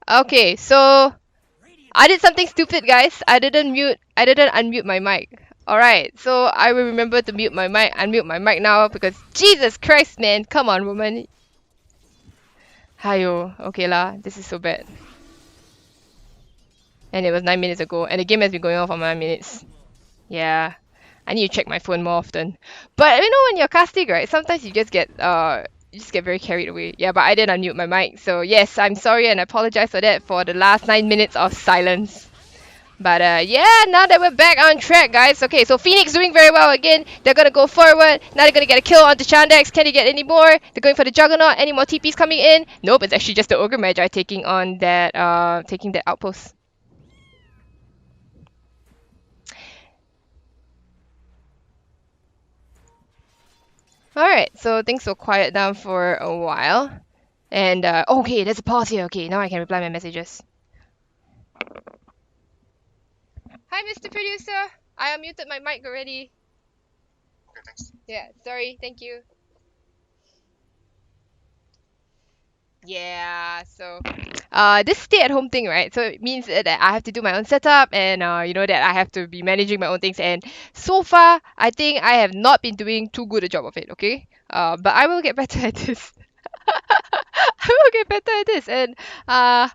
Okay, so I did something stupid, guys. I didn't unmute my mic. Alright, so I will remember to unmute my mic now because Jesus Christ, man. Come on, woman. Hayo. Okay lah, this is so bad. And it was 9 minutes ago, and the game has been going on for 9 minutes. Yeah. I need to check my phone more often. But you know when you're casting, right? Sometimes you just get very carried away. Yeah, but I didn't unmute my mic. So yes, I'm sorry and I apologize for that for the last 9 minutes of silence. But yeah, now that we're back on track, guys. Okay, so Phoenix doing very well again. They're gonna go forward. Now they're gonna get a kill onto Chandex. Can they get any more? They're going for the Juggernaut. Any more TPs coming in? Nope, it's actually just the Ogre Magi taking that outpost. Alright, so things will quiet down for a while. And okay, there's a pause here. Okay, now I can reply my messages. Hi, Mr. Producer. I unmuted my mic already. Okay, thanks. Yeah, sorry. Thank you. Yeah, so this stay-at-home thing, right? So it means that I have to do my own setup and you know that I have to be managing my own things. And so far, I think I have not been doing too good a job of it. Okay, but I will get better at this. I will get better at this. And uh,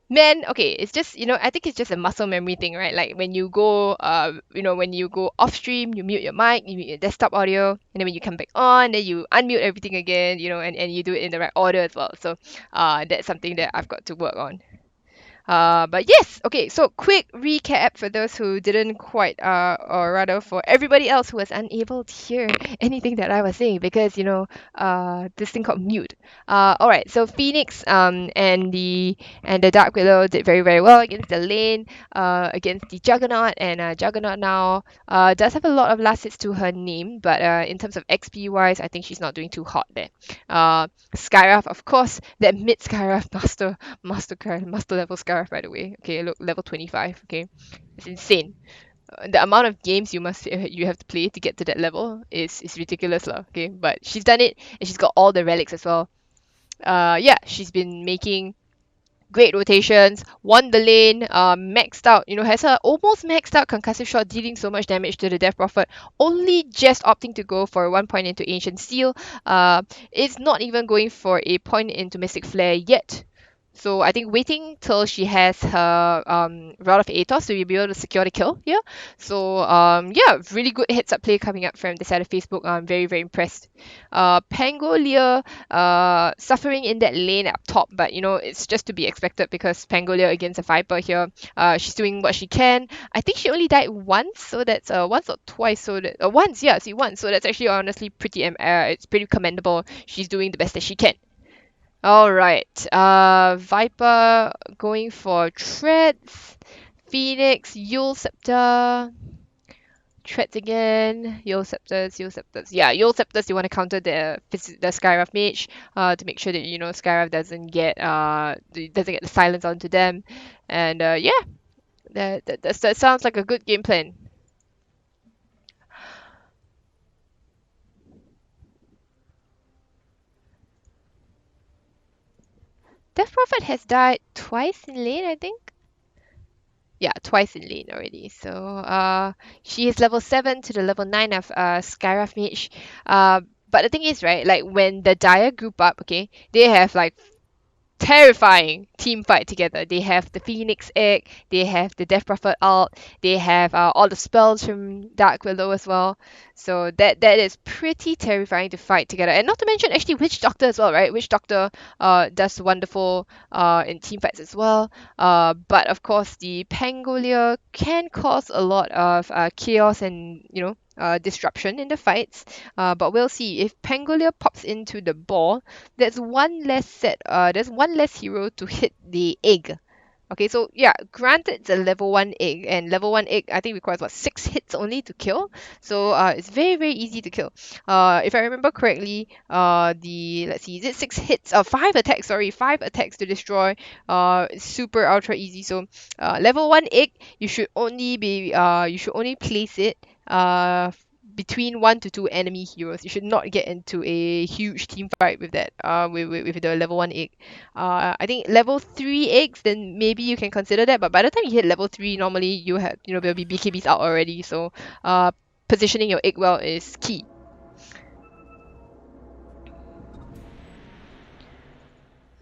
man, okay, it's just, I think it's just a muscle memory thing, right? Like when you go off stream, you mute your mic, you mute your desktop audio, and then when you come back on, then you unmute everything again, and you do it in the right order as well. So that's something that I've got to work on. But yes, okay, so quick recap for those who didn't quite, or rather for everybody else who was unable to hear anything that I was saying because, this thing called mute. All right, so Phoenix and the Dark Willow did very, very well against the lane, against the Juggernaut, and Juggernaut now does have a lot of last hits to her name, but in terms of XP wise, I think she's not doing too hot there. Skyraf, of course, that mid Skyraf master level Scarf, by the way. Okay, look, level 25. Okay, it's insane. The amount of games you have to play to get to that level is ridiculous lah. Okay, but she's done it and she's got all the relics as well. Yeah, she's been making great rotations, won the lane, maxed out, has her almost maxed out concussive shot, dealing so much damage to the Death Prophet, only just opting to go for 1 point into Ancient Seal. Is not even going for a point into Mystic Flare yet. So I think waiting till she has her Rod of Atos to be able to secure the kill here. So yeah, really good heads up play coming up from the side of Facebook. I'm very, very impressed. Pangolia suffering in that lane up top, but it's just to be expected because Pangolia against a Viper here. She's doing what she can. I think she only died once, so that's once or twice. So that once, yeah, see once. So that's actually honestly it's pretty commendable. She's doing the best that she can. All right. Viper going for treads. Phoenix, Yule Scepter. Treads again. Yule Scepters, Yule Scepters. Yeah, Yule Scepters, you want to counter the Skyraf Mage to make sure that Skyraf doesn't get the silence onto them. And yeah, that sounds like a good game plan. Death Prophet has died twice in lane, I think. Yeah, twice in lane already. So she is level 7 to the level 9 of Skyraf Mage. But the thing is, right, like when the Dire group up, okay, they have like terrifying team fight together. They have the Phoenix Egg, they have the Death Prophet ult, they have all the spells from Dark Willow as well. So that is pretty terrifying to fight together. And not to mention actually Witch Doctor as well, right? Witch Doctor does wonderful in team fights as well. But of course the Pangolia can cause a lot of chaos and disruption in the fights. But we'll see if Pangolia pops into the ball. There's one less hero to hit the egg. Okay, so yeah, granted it's a level 1 egg, and level 1 egg I think requires 6 hits only to kill. So it's very, very easy to kill. If I remember correctly, let's see, is it 6 hits? 5 attacks, sorry, 5 attacks to destroy. It's super ultra easy. So level 1 egg, you should only place it between 1 to 2 enemy heroes. You should not get into a huge team fight with that. With the level 1 egg. I think level 3 eggs, then maybe you can consider that. But by the time you hit level 3, normally you have, there'll be BKBs out already. So positioning your egg well is key.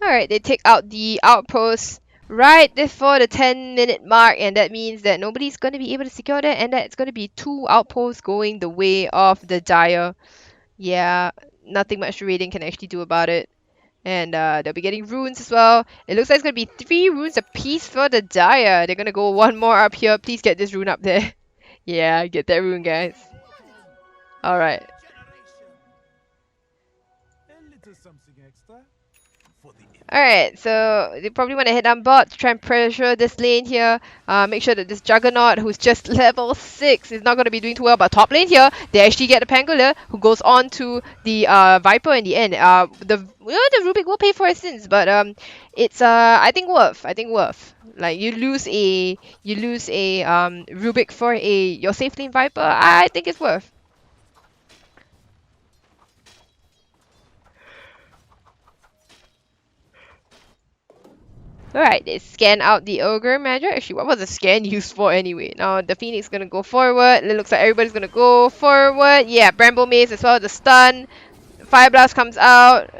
Alright, they take out the outpost right before the 10-minute mark, and that means that nobody's going to be able to secure that, and that's going to be 2 outposts going the way of the Dire. Yeah, nothing much raiding can actually do about it. And they'll be getting runes as well. It looks like it's going to be 3 runes apiece for the Dire. They're going to go 1 more up here. Please get this rune up there. Yeah, get that rune, guys. Alright. Alright, so they probably want to head down bot to try and pressure this lane here. Make sure that this Juggernaut, who's just level 6, is not going to be doing too well. But top lane here, they actually get the Pangolier, who goes on to the Viper in the end. The Rubik will pay for his sins, but it's I think worth. Like you lose a Rubik for your safe lane Viper. I think it's worth. Alright, they scan out the Ogre Magic. Actually, what was the scan used for anyway? Now, the Phoenix is gonna go forward. It looks like everybody's gonna go forward. Yeah, Bramble Maze as well, the stun. Fire Blast comes out.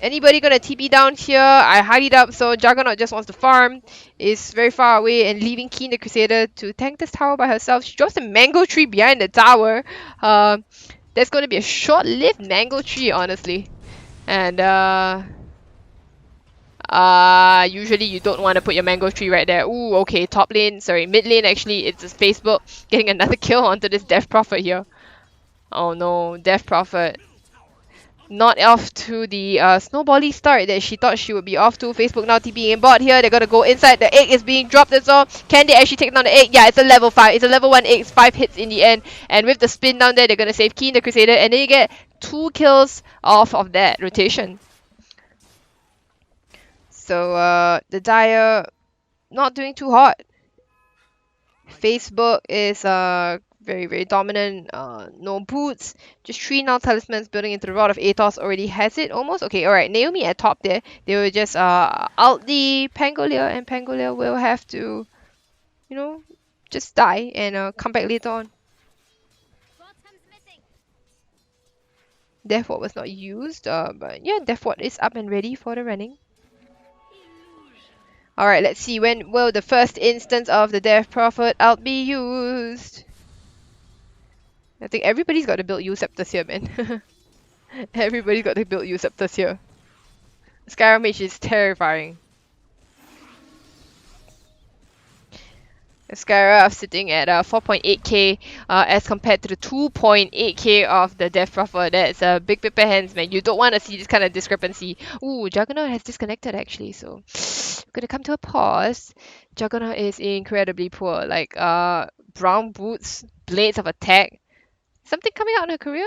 Anybody gonna TP down here? I highly doubt so. Juggernaut just wants to farm. Is very far away and leaving Keen the Crusader to tank this tower by herself. She drops a mango tree behind the tower. That's gonna be a short-lived mango tree, honestly. And usually you don't want to put your mango tree right there. Ooh, okay, top lane, sorry, mid lane actually, it's just Facebook getting another kill onto this Death Prophet here. Oh no, Death Prophet. Not off to the snowbally start that she thought she would be off to. Facebook now TPing in bot here. They're gonna go inside. The egg is being dropped as well. Can they actually take down the egg? Yeah, it's a level 5. It's a level 1 egg. It's 5 hits in the end. And with the spin down there, they're gonna save Keen the Crusader. And then you get 2 kills off of that rotation. So the Dire not doing too hot. Facebook is very, very dominant. No boots. Just 3 now talismans building into the Rod of Athos already has it almost. Okay, alright. Naomi at top there. They will just out the Pangolier, and Pangolier will have to, just die and come back later on. Death Ward was not used, but yeah, Death Ward is up and ready for the running. Alright, let's see, when will the first instance of the Death Prophet out be used? I think everybody's got to build Uceptors here, man. Everybody's got to build Uceptors here. Skyrim Mage is terrifying. Skyraf sitting at 4.8k as compared to the 2.8k of the Death Prophet. That's a big pair hands, man. You don't want to see this kind of discrepancy. Ooh, Juggernaut has disconnected actually, so we're gonna come to a pause. Juggernaut is incredibly poor. Like brown boots, blades of attack. Something coming out in her career?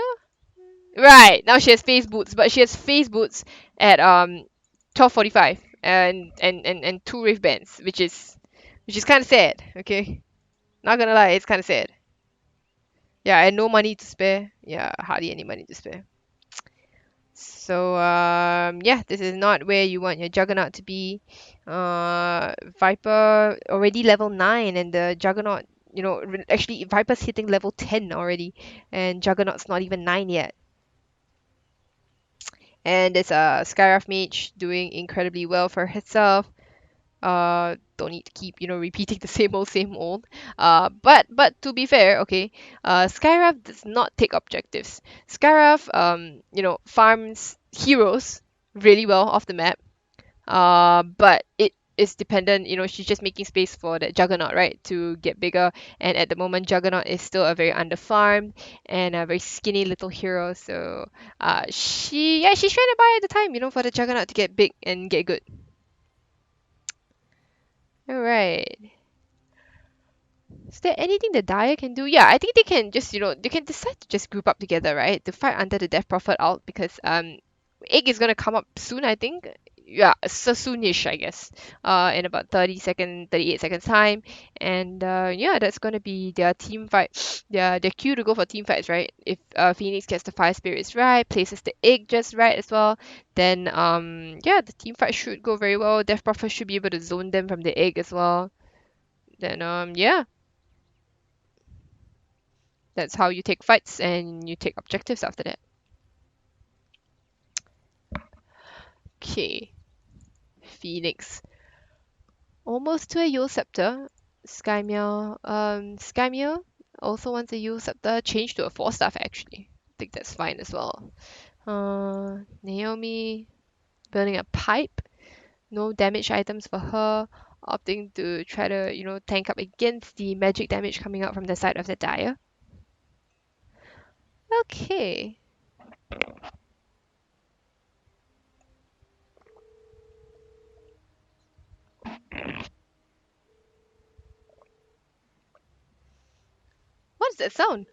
Right, now she has phase boots, but she has phase boots at 1245 and 2 Wraith Bands, which is kind of sad, okay? Not gonna lie, it's kind of sad. Yeah, and no money to spare. Yeah, hardly any money to spare. So, yeah, this is not where you want your Juggernaut to be. Viper already level 9, and the Juggernaut, actually Viper's hitting level 10 already, and Juggernaut's not even 9 yet. And there's a Skyraf Mage doing incredibly well for herself. Don't need to keep repeating the same old. But to be fair, okay, Skyraf does not take objectives. Skyraf farms heroes really well off the map, but it is dependent, she's just making space for that Juggernaut, right, to get bigger. And at the moment, Juggernaut is still a very underfarmed and a very skinny little hero. So she's trying to buy the time, for the Juggernaut to get big and get good. Alright. Is there anything the Dire can do? Yeah, I think they can just, they can decide to just group up together, right? To fight under the Death Prophet out, because Egg is gonna come up soon, I think. yeah, so soonish, I guess, in about 38 seconds time. And yeah, that's gonna be their team fight, their cue to go for team fights, right? If Phoenix gets the fire spirits right, places the egg just right as well, then yeah, the team fight should go very well. Death Prophet should be able to zone them from the egg as well. Then yeah, that's how you take fights and you take objectives after that. Okay, Phoenix. Almost to a Yule Scepter. Skymere also wants a Yule Scepter. Change to a 4 staff actually. I think that's fine as well. Naomi building a pipe. No damage items for her. Opting to try to, tank up against the magic damage coming out from the side of the Dire. Okay. What is that sound?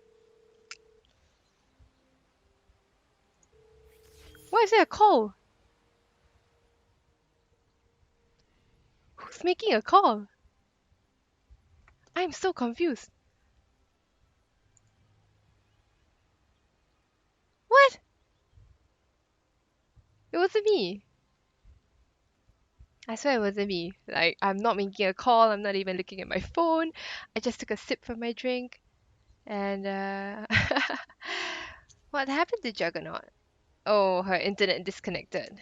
Why is there a call? Who's making a call? I'm so confused. What? It wasn't me. I swear it wasn't me. Like, I'm not making a call, I'm not even looking at my phone. I just took a sip from my drink. And, what happened to Juggernaut? Oh, her internet disconnected.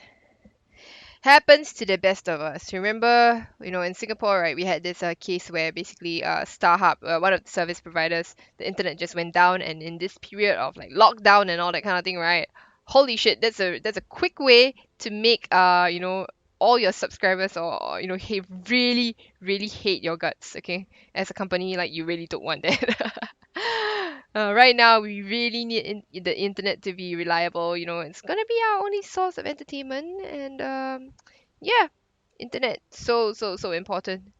Happens to the best of us. Remember, in Singapore, right, we had this case where basically StarHub, one of the service providers, the internet just went down, and in this period of like lockdown and all that kind of thing, right? Holy shit, that's a quick way to make all your subscribers or really really hate your guts. Okay, as a company, like you really don't want that. Right now, we really need the internet to be reliable. It's gonna be our only source of entertainment, and yeah, internet so important.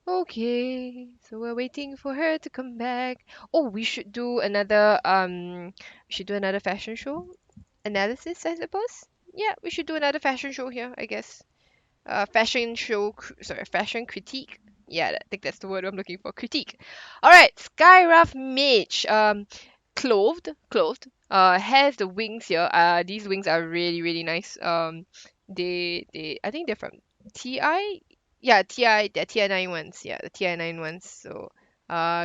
Okay, so we're waiting for her to come back. Oh, we should do another fashion show analysis, I suppose. Yeah, we should do another fashion show here, I guess. Fashion critique. Yeah, I think that's the word I'm looking for. Critique. All right, Skyruff Mage. Clothed. Has the wings here. These wings are really really nice. I think they're from TI. Yeah, TI. They're TI9 ones. Yeah, the TI9 ones. So,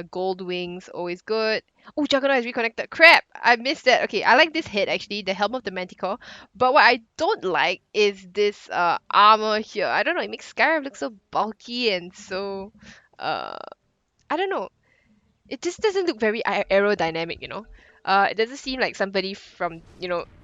gold wings, always good. Oh, Juggernaut is reconnected. Crap! I missed that. Okay, I like this head actually, the helm of the Manticore. But what I don't like is this armor here. I don't know, it makes Skyrim look so bulky and so uh I don't know. It just doesn't look very aerodynamic. It doesn't seem like somebody from,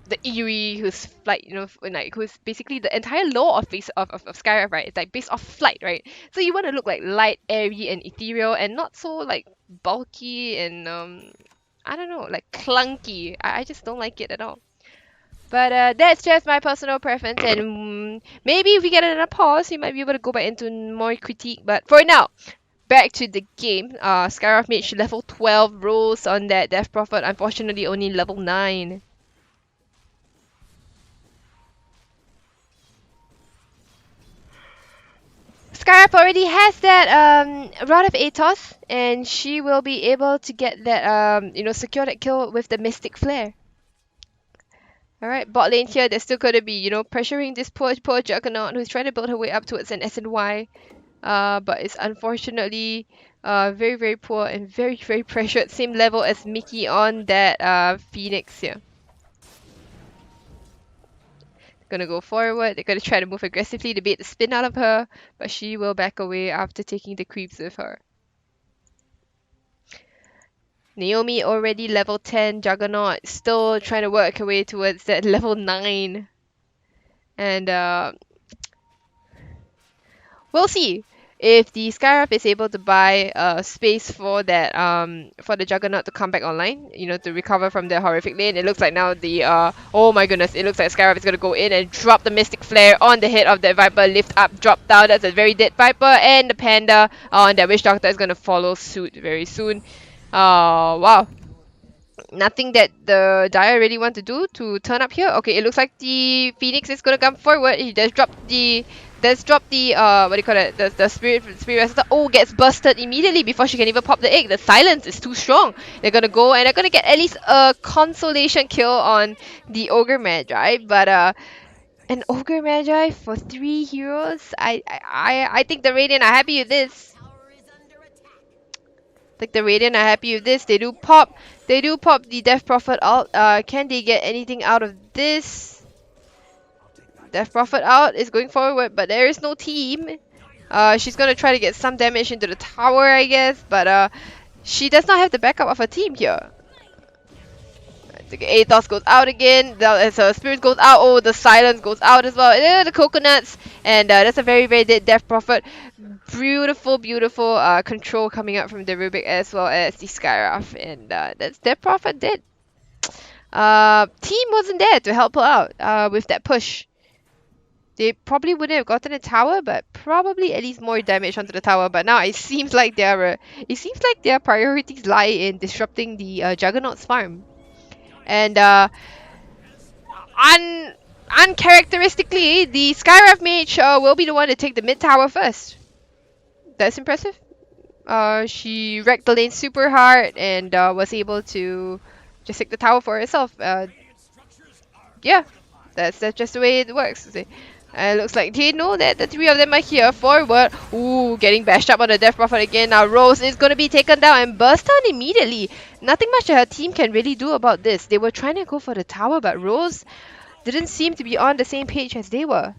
the Eerie who's flight, like who's basically the entire lore of face of Skyrim, right? It's like based off flight, right? So you want to look like light, airy, and ethereal, and not so like bulky and I don't know, like clunky. I just don't like it at all. But that's just my personal preference, and maybe if we get another pause, we might be able to go back into more critique. But for now, back to the game. Skyrock Mage level 12 rolls on that Death Prophet. Unfortunately, only level 9. Skyrock already has that Rod of Atos, and she will be able to get that secure that kill with the Mystic Flare. Alright, bot lane here, they're still gonna be, pressuring this poor Juggernaut who's trying to build her way up towards an SNY. But it's unfortunately very very poor and very very pressured. Same level as Mickey on that Phoenix here. Gonna go forward. They're gonna try to move aggressively to bait the spin out of her, but she will back away after taking the creeps with her. Naomi already level 10, Juggernaut still trying to work her way towards that level 9. And we'll see if the Skyruff is able to buy space for that for the Juggernaut to come back online, to recover from the horrific lane. It looks like now the oh my goodness, it looks like Skyruff is gonna go in and drop the Mystic Flare on the head of the Viper, lift up, drop down. That's a very dead Viper, and the Panda on that Witch Doctor is gonna follow suit very soon. Oh, wow. Nothing that the Dire really want to do to turn up here. Okay, it looks like the Phoenix is gonna come forward. He does drop the what do you call it? The spirit resistor. Oh, gets busted immediately before she can even pop the egg. The silence is too strong. They're gonna go and they're gonna get at least a consolation kill on the Ogre Magi. But an Ogre Magi for 3 heroes? I think the Radiant are happy with this. Like the Radiant are happy with this. They do pop the Death Prophet out. Can they get anything out of this? Death Prophet out is going forward, but there is no team. She's gonna try to get some damage into the tower, I guess, but she does not have the backup of a team here. The Athos goes out again. The Spirit goes out. Oh, the Silence goes out as well. The Coconuts, and that's a very very dead Death Prophet. Beautiful, beautiful control coming out from the Rubik as well as the Skyraf, and that's Death Prophet dead. Team wasn't there to help her out with that push. They probably wouldn't have gotten a tower, but probably at least more damage onto the tower. But now it seems like their priorities lie in disrupting the Juggernaut's farm. And uncharacteristically, the Skyraf Mage will be the one to take the mid tower first. That's impressive. She wrecked the lane super hard and was able to just take the tower for herself. Yeah, that's just the way it works. It looks like they know that the 3 of them are here forward. Ooh, getting bashed up on the Death Prophet again. Now Rose is going to be taken down and burst down immediately. Nothing much that her team can really do about this. They were trying to go for the tower, but Rose didn't seem to be on the same page as they were.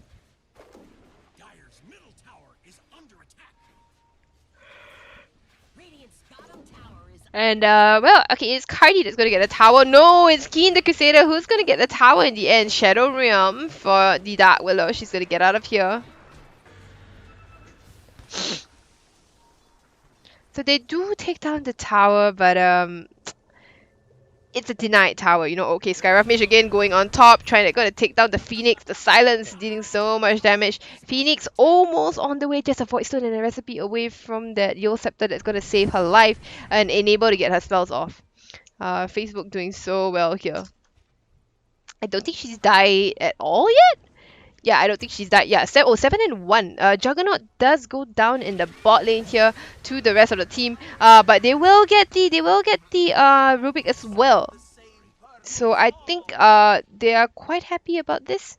And, well, okay, it's Cardi that's gonna get the tower. No, it's Keen the Crusader who's gonna get the tower in the end. Shadow Realm for the Dark Willow. She's gonna get out of here. So they do take down the tower, but, it's a denied tower, you know. Okay, Skyraf Mage again going on top, gonna take down the Phoenix. The Silence dealing so much damage. Phoenix almost on the way, just a Void Stone and a recipe away from that Yule Scepter that's gonna save her life and enable to get her spells off. Facebook doing so well here. I don't think she's died at all yet. Yeah, I don't think she's died. Yeah, 7 and 1. Juggernaut does go down in the bot lane here to the rest of the team. But they will get the Rubik as well. So I think they are quite happy about this.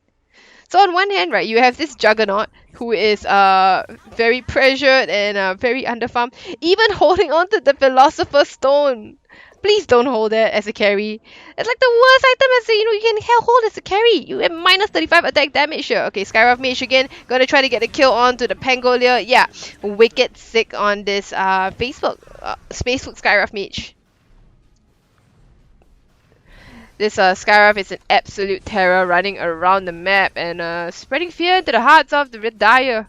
So on one hand, right, you have this Juggernaut who is very pressured and very underfarmed, even holding on to the Philosopher's Stone. Please don't hold that as a carry. It's like the worst item as a, you can hold as a carry. You have minus 35 attack damage here. Okay, Skyraf Mage again. Gonna try to get a kill onto the Pangolier. Yeah, wicked sick on this Facebook Skyraf Mage. This Skyraf is an absolute terror running around the map and spreading fear into the hearts of the Dire.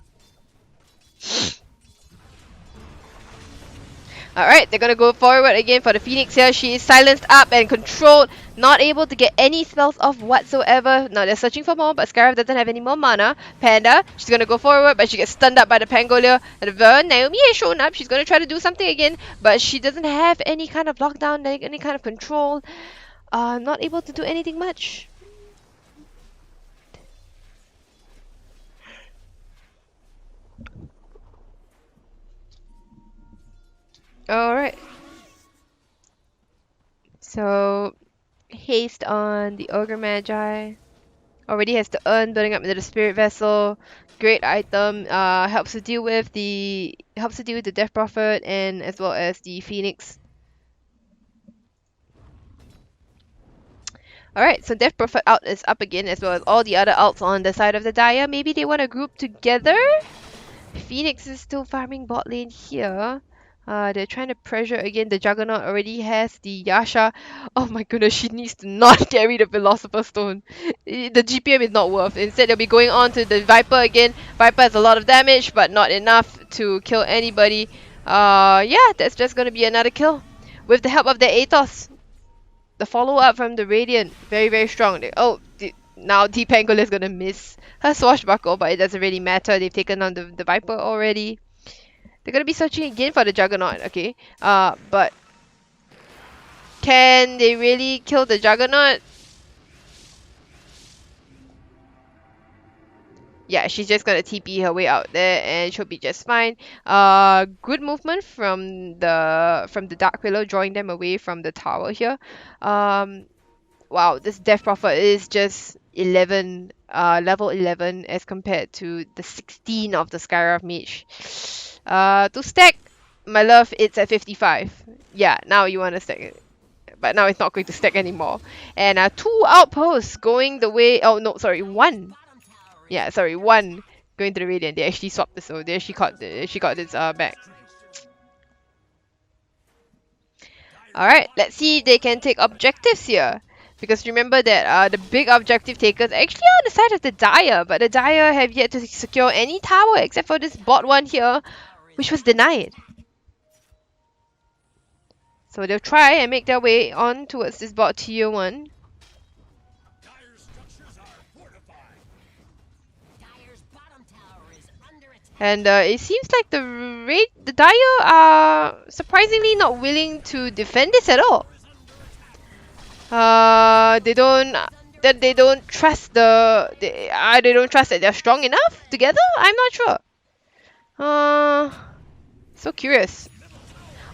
Alright, they're gonna go forward again for the Phoenix here. She is silenced up and controlled, not able to get any spells off whatsoever. Now they're searching for more, but Skyraf doesn't have any more mana. Panda, she's gonna go forward, but she gets stunned up by the Pangolier. Naomi has shown up. She's gonna try to do something again, but she doesn't have any kind of lockdown, any kind of control. Not able to do anything much. Alright. So, haste on the Ogre Magi. Already has to earn, building up into the Spirit Vessel. Great item. Helps to deal with the Death Prophet and as well as the Phoenix. Alright, so Death Prophet out is up again as well as all the other alts on the side of the Dire. Maybe they want to group together? Phoenix is still farming bot lane here. They're trying to pressure again. The Juggernaut already has the Yasha. Oh my goodness, she needs to not carry the Philosopher's Stone. The GPM is not worth. Instead, they'll be going on to the Viper again. Viper has a lot of damage, but not enough to kill anybody. Yeah, that's just gonna be another kill. With the help of the Athos. The follow-up from the Radiant, very, very strong. Now the Pangolier is gonna miss her Swashbuckle, but it doesn't really matter. They've taken on the Viper already. They're gonna be searching again for the Juggernaut, okay? But Can they really kill the Juggernaut? Yeah, she's just gonna TP her way out there and she'll be just fine. Good movement from the Dark Willow, drawing them away from the tower here. Wow, this Death Prophet is just 11, level 11 as compared to the 16 of the Skywrath Mage. To stack, my love, it's at 55. Yeah, now you want to stack it. But now it's not going to stack anymore. And 2 outposts going the way... Oh, no, sorry, 1. Yeah, sorry, 1 going to the Radiant. They actually swapped this, so she got this back. Alright, let's see if they can take objectives here. Because remember that the big objective takers are actually on the side of the Dire, but the Dire have yet to secure any tower except for this bot one here, which was denied. So they'll try and make their way on towards this bot tier 1. And it seems like the Dire are surprisingly not willing to defend this at all. They don't trust they don't trust that they're strong enough together. I'm not sure. So curious.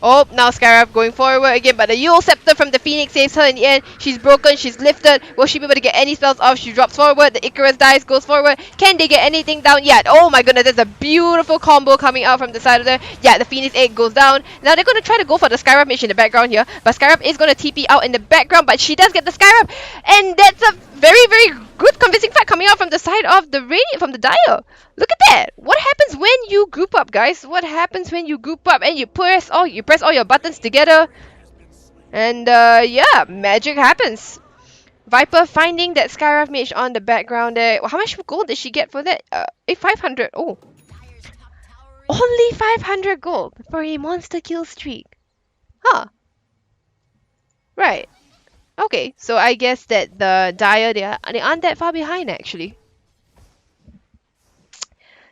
Oh, now Skywrath going forward again, but the Yule Scepter from the Phoenix saves her in the end. She's broken, she's lifted. Will she be able to get any spells off? She drops forward, the Icarus dies, goes forward. Can they get anything down yet? Oh my goodness, there's a beautiful combo coming out from the side of there. Yeah, the Phoenix Egg goes down. Now they're going to try to go for the Skywrath Mage in the background here, but Skywrath is going to TP out in the background, but she does get the Skywrath. And that's a very, very good convincing fight coming out from the side of the Radiant, from the Dire. Look at that! What happens when you group up, guys? What happens when you group up and you press all your buttons together? And yeah, magic happens. Viper finding that Skywrath Mage on the background there. How much gold did she get for that? 500. Oh. Only 500 gold for a monster kill streak. Huh. Right. Okay, so I guess that the Dire, they aren't that far behind actually.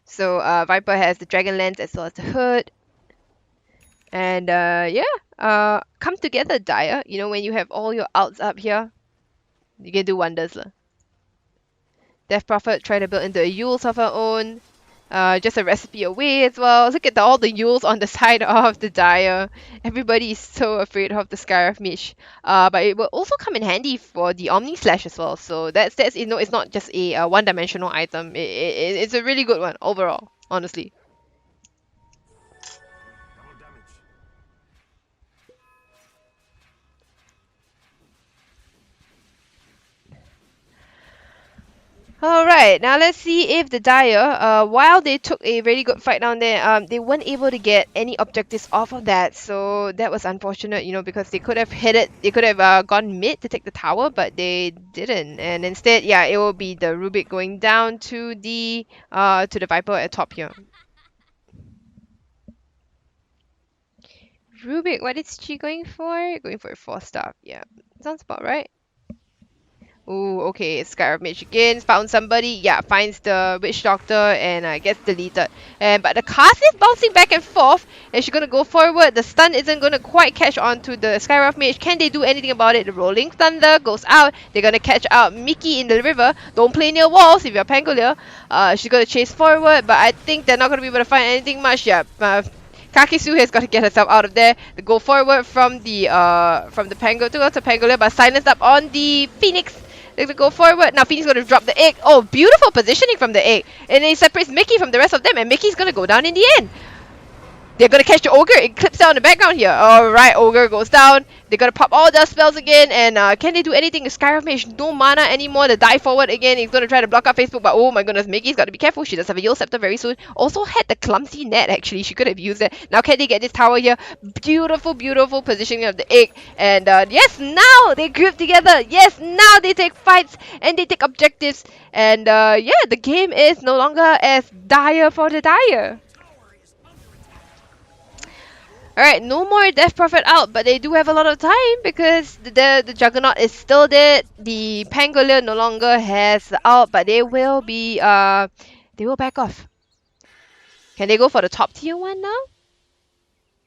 So Viper has the Dragon Lance as well as the Hood. And yeah, come together, Dire. You know, when you have all your outs up here, you can do wonders. Death Prophet try to build into a Yules of her own. Just a recipe away as well. Look at all the Yules on the side of the Dire. Everybody is so afraid of the Skywrath Mage. But it will also come in handy for the Omni Slash as well. So that's you know, it's not just a one-dimensional item. It's a really good one overall, honestly. Alright, now let's see if the Dire, while they took a really good fight down there, they weren't able to get any objectives off of that, so that was unfortunate, you know, because they could have hit it, they could have gone mid to take the tower, but they didn't, and instead, yeah, it will be the Rubik going down to the Viper at top here. Rubik, what is she going for? Going for a 4-star, yeah, sounds about right. Ooh, okay, Skywrath Mage again, found somebody, yeah, finds the Witch Doctor and gets deleted. But the cast is bouncing back and forth, and she's gonna go forward. The stun isn't gonna quite catch on to the Skywrath Mage. Can they do anything about it? The Rolling Thunder goes out. They're gonna catch out Mickey in the river. Don't play near walls if you're Pangolier. She's gonna chase forward, but I think they're not gonna be able to find anything much. Yeah, Kakisu has got to get herself out of there. To go forward from the Pangolier towards the Pangolier, but silenced up on the Phoenix. They're gonna go forward. Now Phoenix gonna drop the egg. Oh, beautiful positioning from the egg. And it separates Mickey from the rest of them. And Mickey's gonna go down in the end. They're gonna catch the Ogre. It clips down in the background here. Alright, Ogre goes down. They're gonna pop all their spells again. And can they do anything? Skywrath Mage, no mana anymore. The die forward again. He's gonna try to block up Facebook. But oh my goodness, Mickey's gotta be careful. She does have a Yule Scepter very soon. Also had the clumsy net actually. She could have used it. Now can they get this tower here? Beautiful, beautiful positioning of the egg. And yes, now they group together. Yes, now they take fights and they take objectives. And yeah, the game is no longer as dire for the Dire. Alright, no more Death Prophet out, but they do have a lot of time because the Juggernaut is still dead. The Pangolier no longer has the out, but they will be they will back off. Can they go for the top tier one now?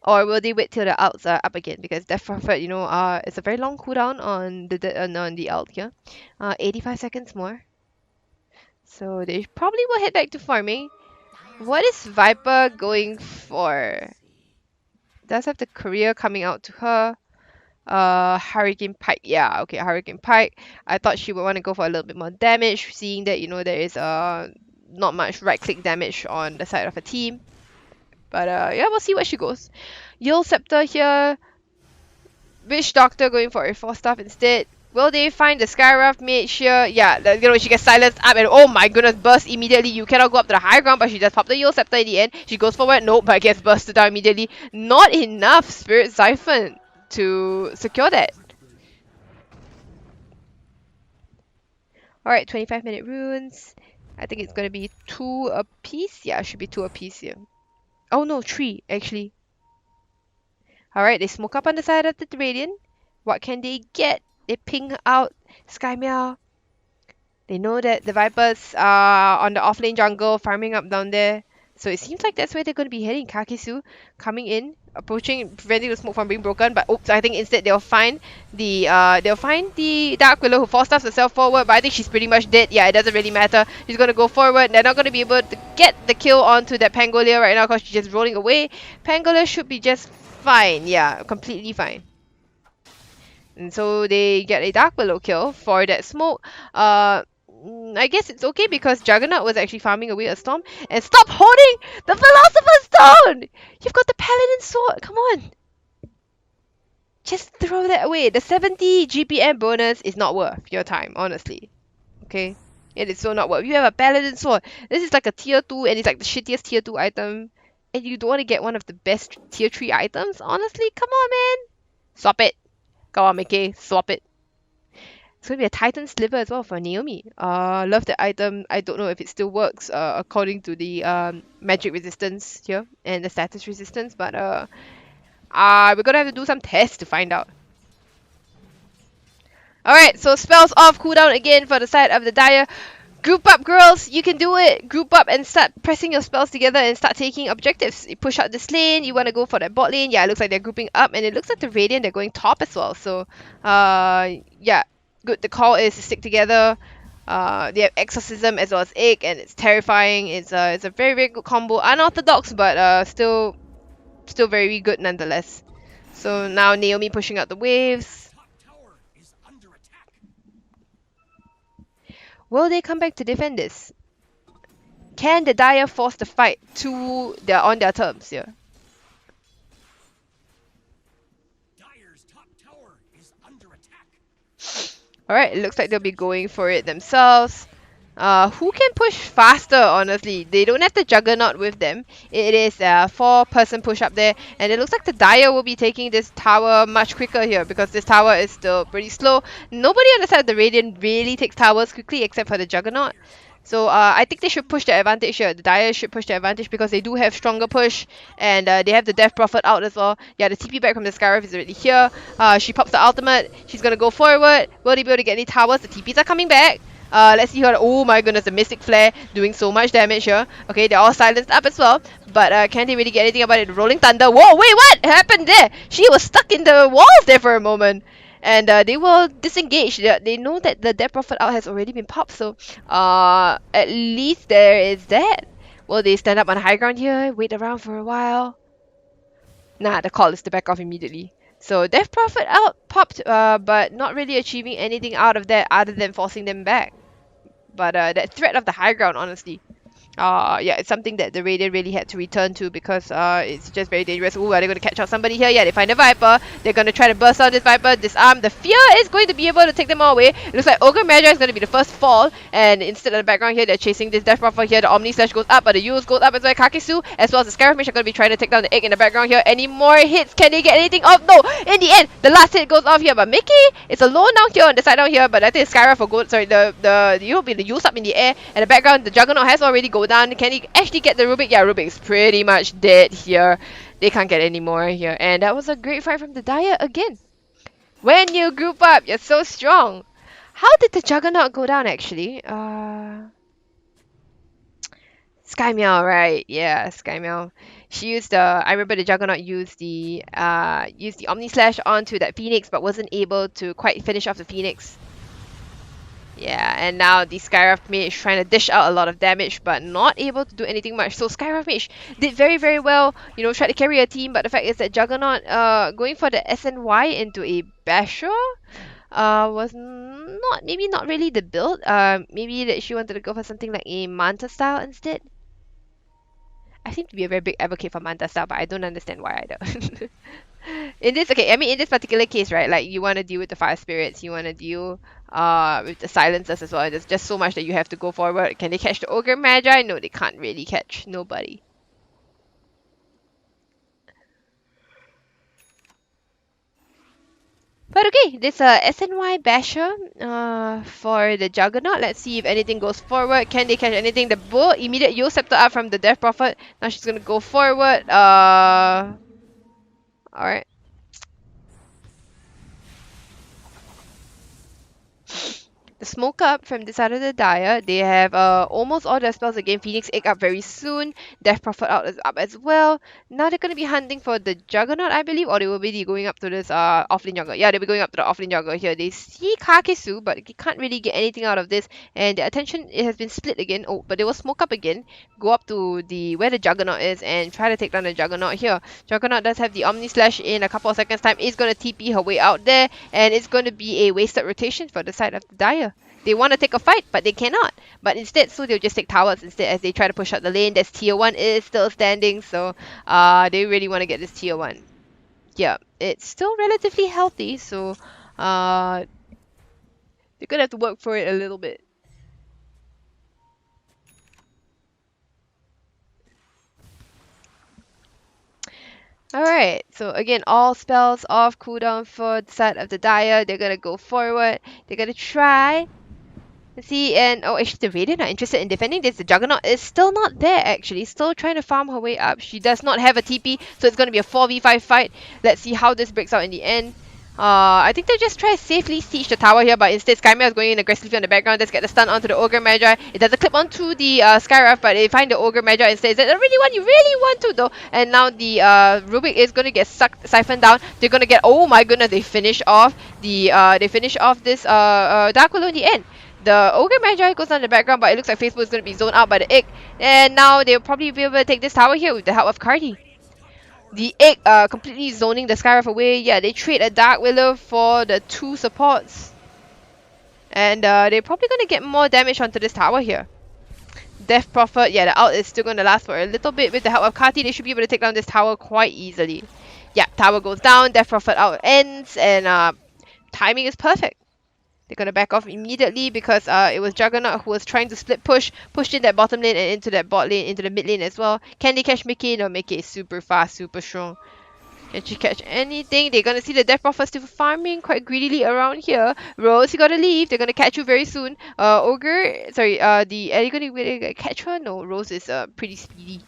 Or will they wait till the ults are up again? Because Death Prophet, you know, it's a very long cooldown on the ult here. 85 seconds more. So they probably will head back to farming. What is Viper going for? Does have the career coming out to her. Hurricane Pike. Yeah, okay, Hurricane Pike. I thought she would want to go for a little bit more damage, seeing that, you know, there is not much right click damage on the side of a team. But yeah, we'll see where she goes. Yule Scepter here. Witch Doctor going for a 4-staff instead. Will they find the Skyraft mage here? Yeah, you know, she gets silenced up and oh my goodness, burst immediately. You cannot go up to the high ground, but she just popped the Yule Scepter in the end. She goes forward, nope, but gets bursted down immediately. Not enough Spirit Siphon to secure that. Alright, 25-minute runes. I think it's gonna be 2 apiece. Yeah, it should be 2 apiece here. Oh no, 3 actually. Alright, they smoke up on the side of the Radiant. What can they get? They ping out Skymeow. They know that the Vipers are on the offlane jungle, farming up down there. So it seems like that's where they're going to be heading. Kakisu coming in, approaching, preventing the smoke from being broken. But oops, I think instead they'll find the Dark Willow who 4-staffs herself forward. But I think she's pretty much dead. Yeah, it doesn't really matter. She's going to go forward. They're not going to be able to get the kill onto that Pangolier right now because she's just rolling away. Pangolier should be just fine. Yeah, completely fine. And so they get a Dark Willow kill for that smoke. I guess it's okay because Juggernaut was actually farming away a storm. And stop holding the Philosopher's Stone! You've got the Paladin Sword, come on! Just throw that away. The 70 GPM bonus is not worth your time, honestly. Okay? It is so not worth. You have a Paladin Sword. This is like a tier 2 and it's like the shittiest tier 2 item. And you don't want to get one of the best tier 3 items? Honestly, come on, man! Swap it. Go on, Mickey. Swap it. It's going to be a Titan Sliver as well for Naomi. Love the item. I don't know if it still works according to the magic resistance here and the status resistance, but we're going to have to do some tests to find out. Alright, so spells off, cooldown again for the side of the Dire. Group up, girls! You can do it! Group up and start pressing your spells together and start taking objectives. You push out this lane, you want to go for that bot lane. Yeah, it looks like they're grouping up, and it looks like the Radiant, they're going top as well. So, yeah. Good, the call is to stick together. They have Exorcism as well as Egg, and it's terrifying. It's a very, very good combo. Unorthodox, but still very good nonetheless. So now Naomi pushing out the waves. Will they come back to defend this? Can the Dire force the fight to on their terms here? Alright, it looks like they'll be going for it themselves. Who can push faster, honestly? They don't have the Juggernaut with them. It is a 4-person push up there. And it looks like the Dire will be taking this tower much quicker here because this tower is still pretty slow. Nobody on the side of the Radiant really takes towers quickly except for the Juggernaut. So I think they should push their advantage here. The Dire should push their advantage because they do have stronger push. And they have the Death Prophet out as well. Yeah, the TP back from the Skyraft is already here. She pops the ultimate. She's going to go forward. Will they be able to get any towers? The TPs are coming back. Let's see her. Oh my goodness, the Mystic Flare doing so much damage here. Okay, they're all silenced up as well. But can they really get anything about it? Rolling Thunder. Whoa, wait, what happened there? She was stuck in the walls there for a moment. And they will disengage. They know that the Death Prophet out has already been popped. So at least there is that. Will they stand up on high ground here? Wait around for a while? Nah, the call is to back off immediately. So Death Prophet out popped, but not really achieving anything out of that other than forcing them back. But that threat of the high ground, honestly. Yeah, it's something that the Radiant really had to return to because it's just very dangerous. Ooh, are they going to catch out somebody here? Yeah, they find a Viper. They're going to try to burst out this Viper, disarm. The Fear is going to be able to take them all away. It looks like Ogre Magi is going to be the first fall. And instead of the background here, they're chasing this Death Prophet here. The Omni Slash goes up, but the Yules goes up as well. Kakisu, as well as the Scarab Mage are going to be trying to take down the Egg in the background here. Any more hits? Can they get anything off? No! In the end, the last hit goes off here. But Mickey is alone down here on the side down here. But I think the Skyraft will go, sorry, the Yules up in the air. And the background, the Juggernaut has already go down. Can he actually get the Rubik? Yeah, Rubik's pretty much dead here. They can't get any more here. And that was a great fight from the Dire again. When you group up, you're so strong. How did the Juggernaut go down actually? Sky Meow, right? Yeah, Sky Meow. She used the. I remember the Juggernaut used the Omni Slash onto that Phoenix, but wasn't able to quite finish off the Phoenix. Yeah, and now the Skyraft Mage trying to dish out a lot of damage, but not able to do anything much. So Skyraft Mage did very, very well, you know, tried to carry a team, but the fact is that Juggernaut going for the SNY into a Basher was not, maybe not really the build. Maybe that she wanted to go for something like a Manta style instead. I seem to be a very big advocate for Manta style, but I don't understand why either. In this, okay, I mean, in this particular case, right, like you want to deal with the fire spirits, you want to deal with the silencers as well. There's just so much that you have to go forward. Can they catch the ogre magi? No, they can't really catch nobody. But okay, this SNY Basher for the Juggernaut. Let's see if anything goes forward. Can they catch anything? The bull immediate Yo Scepter up from the Death Prophet. Now she's gonna go forward. Alright. The smoke up from this side of the Dire. They have almost all their spells again. Phoenix Egg up very soon. Death Prophet out is up as well. Now they're gonna be hunting for the Juggernaut, I believe, or they will be going up to this offlane jungler. Yeah, they'll be going up to the offlane jungler here. They see Kakesu, but they can't really get anything out of this. And their attention it has been split again. Oh, but they will smoke up again. Go up to the where the Juggernaut is and try to take down the Juggernaut here. Juggernaut does have the Omni Slash in a couple of seconds time. It's gonna TP her way out there, and it's going to be a wasted rotation for the side of the Dire. They want to take a fight, but they cannot. But instead, so they'll just take towers instead as they try to push out the lane. This tier 1 is still standing, so they really want to get this tier 1. Yeah, it's still relatively healthy, so they're going to have to work for it a little bit. Alright, so again, all spells off cooldown for the side of the Dire. They're going to go forward. They're going to try. See, and oh, actually, the Radiant are interested in defending this. The Juggernaut is still not there, actually. Still trying to farm her way up. She does not have a TP, so it's going to be a 4v5 fight. Let's see how this breaks out in the end. I think they'll just try to safely siege the tower here, but instead Skymare is going in aggressively on the background. Let's get the stun onto the Ogre Magi. It doesn't clip onto the Skyraft, but they find the Ogre Magi instead. Is that really one you really want to though? And now the Rubik is going to get siphoned down. They're going to get, oh my goodness, they finish off this Dark Willow in the end. The Ogre Magi goes on the background, but it looks like Facebook is going to be zoned out by the Egg. And now they'll probably be able to take this tower here with the help of Cardi. The Egg completely zoning the Skyraft away. Yeah, they trade a Dark Willow for the 2 supports. And they're probably going to get more damage onto this tower here. Death Prophet, yeah, the ult is still going to last for a little bit. With the help of Kati, they should be able to take down this tower quite easily. Yeah, tower goes down, Death Prophet out ends, and timing is perfect. They're going to back off immediately because it was Juggernaut who was trying to split push, pushed in that bottom lane and into that bot lane, into the mid lane as well. Can they catch Mickey? No, Mickey is super fast, super strong. Can she catch anything? They're going to see the Death Prophet still farming quite greedily around here. Rose, you got to leave. They're going to catch you very soon. Are you going to catch her? No, Rose is pretty speedy.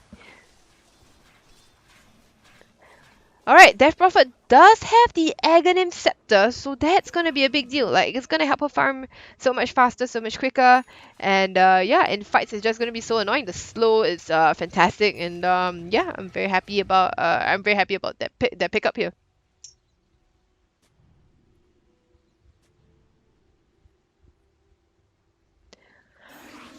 Alright, Death Prophet does have the Aghanim Scepter, so that's gonna be a big deal. Like, it's gonna help her farm so much faster, so much quicker. And yeah, in fights it's just gonna be so annoying. The slow is fantastic, and yeah, I'm very happy about that pickup here.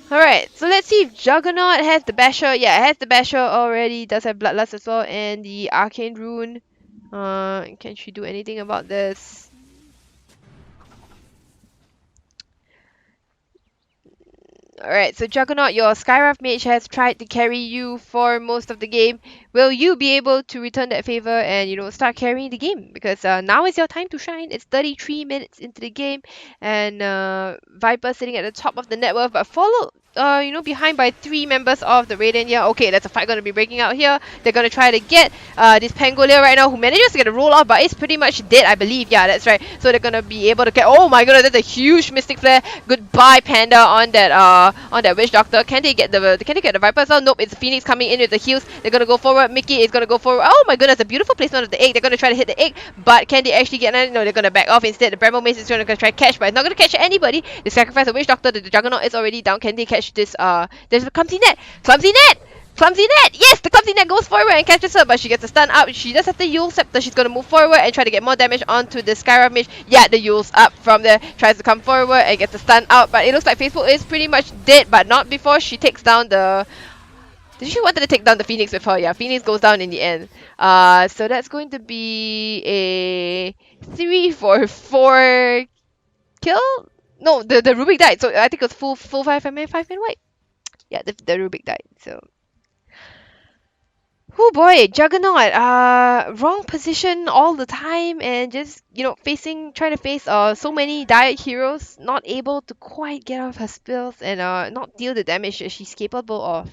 Alright, so let's see if Juggernaut has the Basher. Yeah, it has the Basher already. Does have Bloodlust as well, and the Arcane Rune. Can she do anything about this? Alright, so Juggernaut, your Skyraft mage has tried to carry you for most of the game. Will you be able to return that favor and, you know, start carrying the game? Because now is your time to shine. It's 33 minutes into the game, and Viper sitting at the top of the net worth, but followed you know, behind by 3 members of the Radiant here. Okay, that's a fight going to be breaking out here. They're going to try to get this Pangolier right now, who manages to get a roll off, but it's pretty much dead, I believe. Yeah, that's right. So they're going to be able to get... Oh my goodness, that's a huge Mystic Flare. Goodbye, Panda, on that Witch Doctor. Can they get the Viper as well? Nope, it's Phoenix coming in with the heals. They're going to go forward. Mickey is going to go forward. Oh my goodness, a beautiful placement of the egg. They're going to try to hit the egg, but can they actually get... No, they're going to back off instead. The Bramble Mace is going to try to catch, but it's not going to catch anybody. They sacrifice the Witch Doctor. The Juggernaut is already down. Can they catch catch this. There's a clumsy net. Clumsy net. Clumsy net! Yes, the clumsy net goes forward and catches her, but she gets a stun up. She does have the Yule Scepter. She's gonna move forward and try to get more damage onto the Skyrim mage. Yeah, the Yule's up from there. Tries to come forward and gets a stun out, but it looks like Facebook is pretty much dead, but not before she takes down the... Did she wanted to take down the Phoenix with her? Yeah, Phoenix goes down in the end. So that's going to be a 3-4 kill? No, the Rubik died. So I think it was full 5-man wipe. Yeah, the Rubik died. So... Oh boy, Juggernaut, wrong position all the time and just, trying to face so many diet heroes, not able to quite get off her spells and not deal the damage that she's capable of.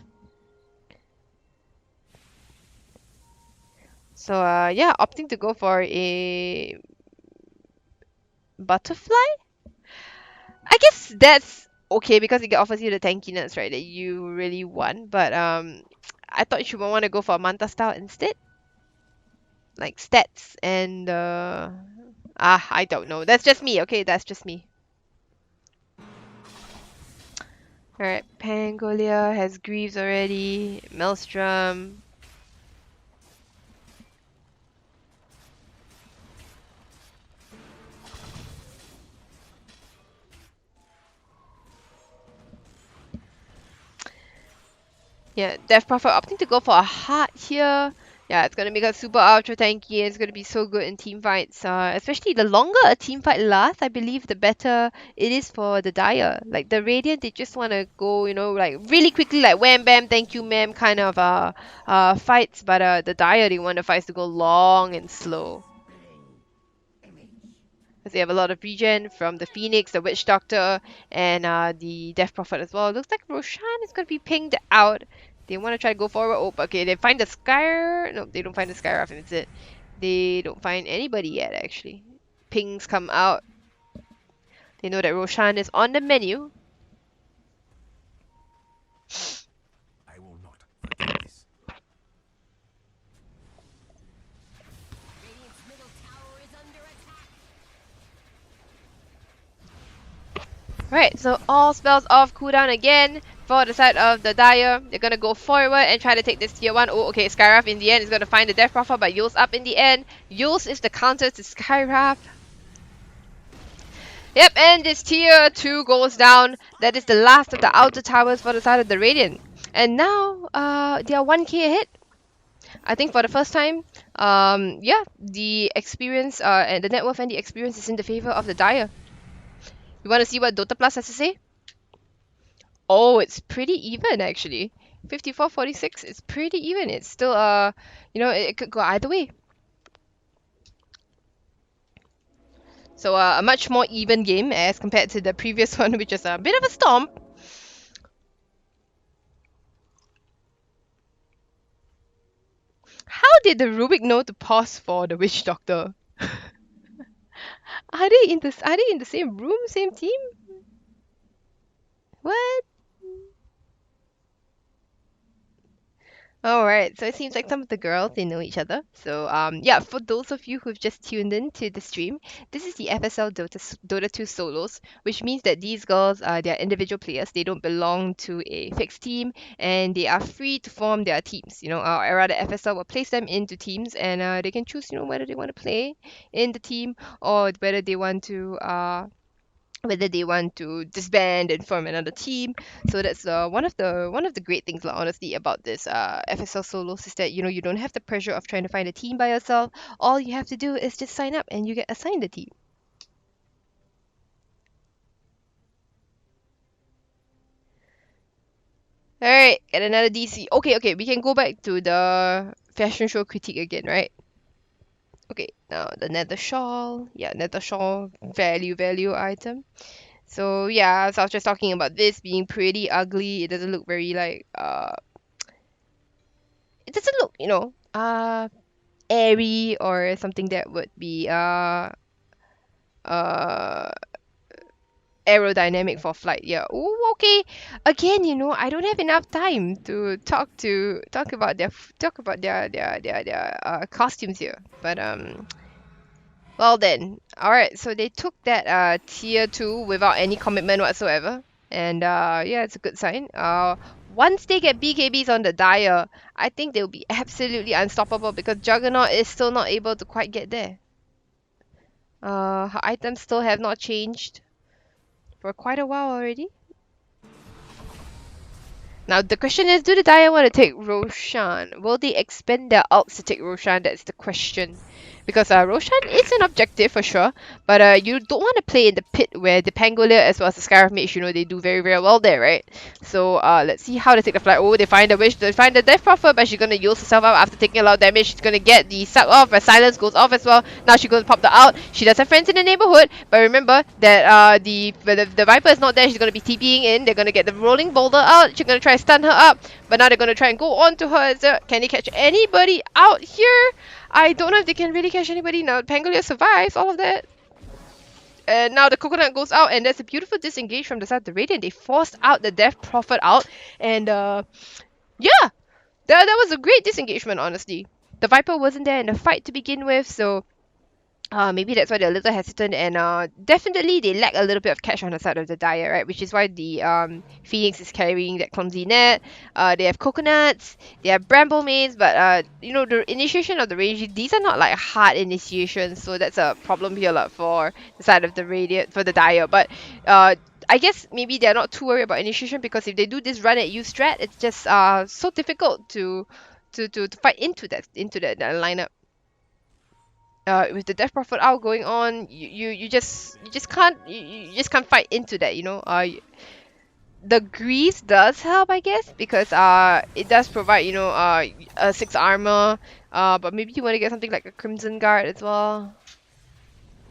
So yeah, opting to go for a butterfly? I guess that's okay because it offers you the tankiness, right, that you really want, but I thought you would want to go for a Manta style instead. Like stats and I don't know. That's just me, okay? That's just me. Alright, Pangolia has Greaves already. Maelstrom. Yeah, Death Prophet opting to go for a heart here. Yeah, it's gonna make us super ultra tanky and it's gonna be so good in team fights. Especially the longer a team fight lasts, I believe the better it is for the Dire. Like the Radiant, they just wanna go, like really quickly, like wham bam, thank you ma'am kind of fights. But the Dire, they want the fights to go long and slow. Because they have a lot of regen from the Phoenix, the Witch Doctor, and the Death Prophet as well. It looks like Roshan is going to be pinged out. They want to try to go forward. Oh, okay, they find the Skyr. No, they don't find the Skyr, and it's it. They don't find anybody yet, actually. Pings come out. They know that Roshan is on the menu. I will not forget this. Right, so all spells off cooldown again for the side of the Dire. They're gonna go forward and try to take this tier 1. Oh, okay, Skywrath in the end is gonna find the Death Prophet, but Yule's up in the end. Yule's is the counter to Skywrath. Yep, and this tier 2 goes down. That is the last of the outer towers for the side of the Radiant. And now, they are 1k ahead. I think for the first time, yeah, the experience and the net worth and the experience is in the favor of the Dire. You want to see what Dota Plus has to say? Oh, it's pretty even actually. 54-46 is pretty even. It's still it could go either way. So a much more even game as compared to the previous one, which is a bit of a stomp. How did the Rubik know to pause for the Witch Doctor? Are they in the same room, same team? What? Alright, so it seems like some of the girls, they know each other. So yeah, for those of you who've just tuned in to the stream, this is the FSL Dota 2 solos, which means that these girls are their individual players. They don't belong to a fixed team and they are free to form their teams. Or rather FSL will place them into teams and they can choose, whether they want to play in the team or whether they want to disband and form another team. So that's one of the great things, honestly, about this FSL solos is that you don't have the pressure of trying to find a team by yourself. All you have to do is just sign up and you get assigned a team. Alright, get another DC. Okay, we can go back to the fashion show critique again, right? Okay, now the nether shawl. Yeah, nether shawl, value item. So yeah, so I was just talking about this being pretty ugly. It doesn't look very like it doesn't look, airy or something that would be aerodynamic for flight. Yeah. Oh, okay. Again, I don't have enough time to talk about their costumes here. But well then. Alright, so they took that tier 2 without any commitment whatsoever. And yeah, it's a good sign. Once they get BKBs on the Dire, I think they'll be absolutely unstoppable because Juggernaut is still not able to quite get there. Her items still have not changed for quite a while already. Now the question is, do the Dire want to take Roshan? Will they expend their ults to take Roshan? That's the question. Because Roshan is an objective for sure, but you don't want to play in the pit where the Pangolier as well as the Scarab Mage, you know, they do very, very well there, right? So let's see how they take the flight. Oh, they find the Wish, they find the Death Prophet, but she's gonna use herself up after taking a lot of damage. She's gonna get the suck off, but Silence goes off as well. Now she's gonna pop the out. She does have friends in the neighborhood, but remember that the Viper is not there. She's gonna be TPing in. They're gonna get the Rolling Boulder out. She's gonna try to stun her up, but now they're gonna try and go on to her. Can they catch anybody out here? I don't know if they can really catch anybody now. Pangolier survives all of that. And now the coconut goes out, and there's a beautiful disengage from the side of the Radiant. They forced out the Death Prophet out, and yeah, that was a great disengagement, honestly. The Viper wasn't there in the fight to begin with, so maybe that's why they're a little hesitant, and definitely they lack a little bit of catch on the side of the Dire, right? Which is why the Phoenix is carrying that clumsy net. They have coconuts, they have bramble mains, but you know, the initiation of the range, these are not like hard initiations, so that's a problem here like, for the side of the Radiant, for the Dire. But I guess maybe they're not too worried about initiation because if they do this run at you strat, it's just so difficult to fight into that lineup. With the Death Prophet out going on, you just can't fight into that, you know. The grease does help, I guess, because it does provide, you know, a 6 armor. But maybe you want to get something like a Crimson Guard as well.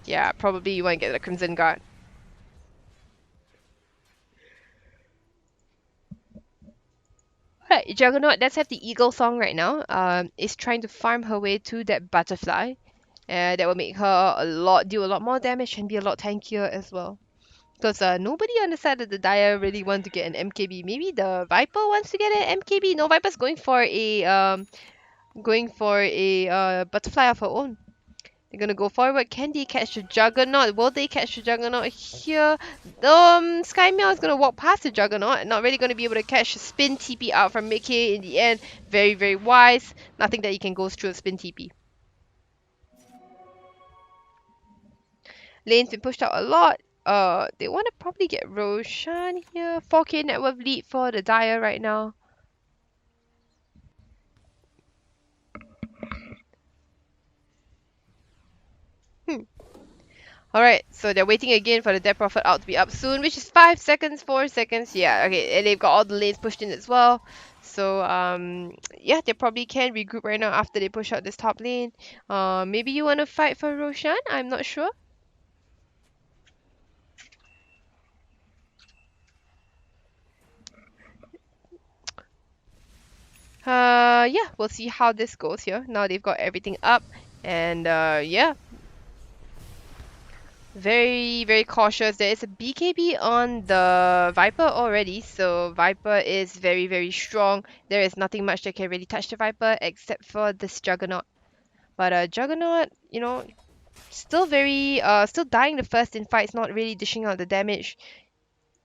Yeah, probably you want to get a Crimson Guard. Alright, Juggernaut, let's have the Eagle Song right now. Is trying to farm her way to that butterfly. That will make her do a lot more damage and be a lot tankier as well. Because nobody on the side of the Dire really want to get an MKB. Maybe the Viper wants to get an MKB. No, Viper's going for a butterfly of her own. They're gonna go forward. Can they catch the Juggernaut? Will they catch the Juggernaut here? Sky Meow is gonna walk past the Juggernaut. Not really gonna be able to catch a spin TP out from Mickey in the end. Very, very wise. Nothing that you can go through a spin TP. Lane's been pushed out a lot. They want to probably get Roshan here. 4k net worth lead for the Dire right now. Alright, so they're waiting again for the Death Prophet out to be up soon, which is 5 seconds, 4 seconds. Yeah, okay, and they've got all the lanes pushed in as well. So, yeah, they probably can regroup right now after they push out this top lane. Maybe you want to fight for Roshan? I'm not sure. Yeah, we'll see how this goes here. Now they've got everything up, and yeah, very, very cautious. There is a BKB on the Viper already, so Viper is very, very strong. There is nothing much that can really touch the Viper except for this Juggernaut. But Juggernaut, you know, still dying the first in fights, not really dishing out the damage.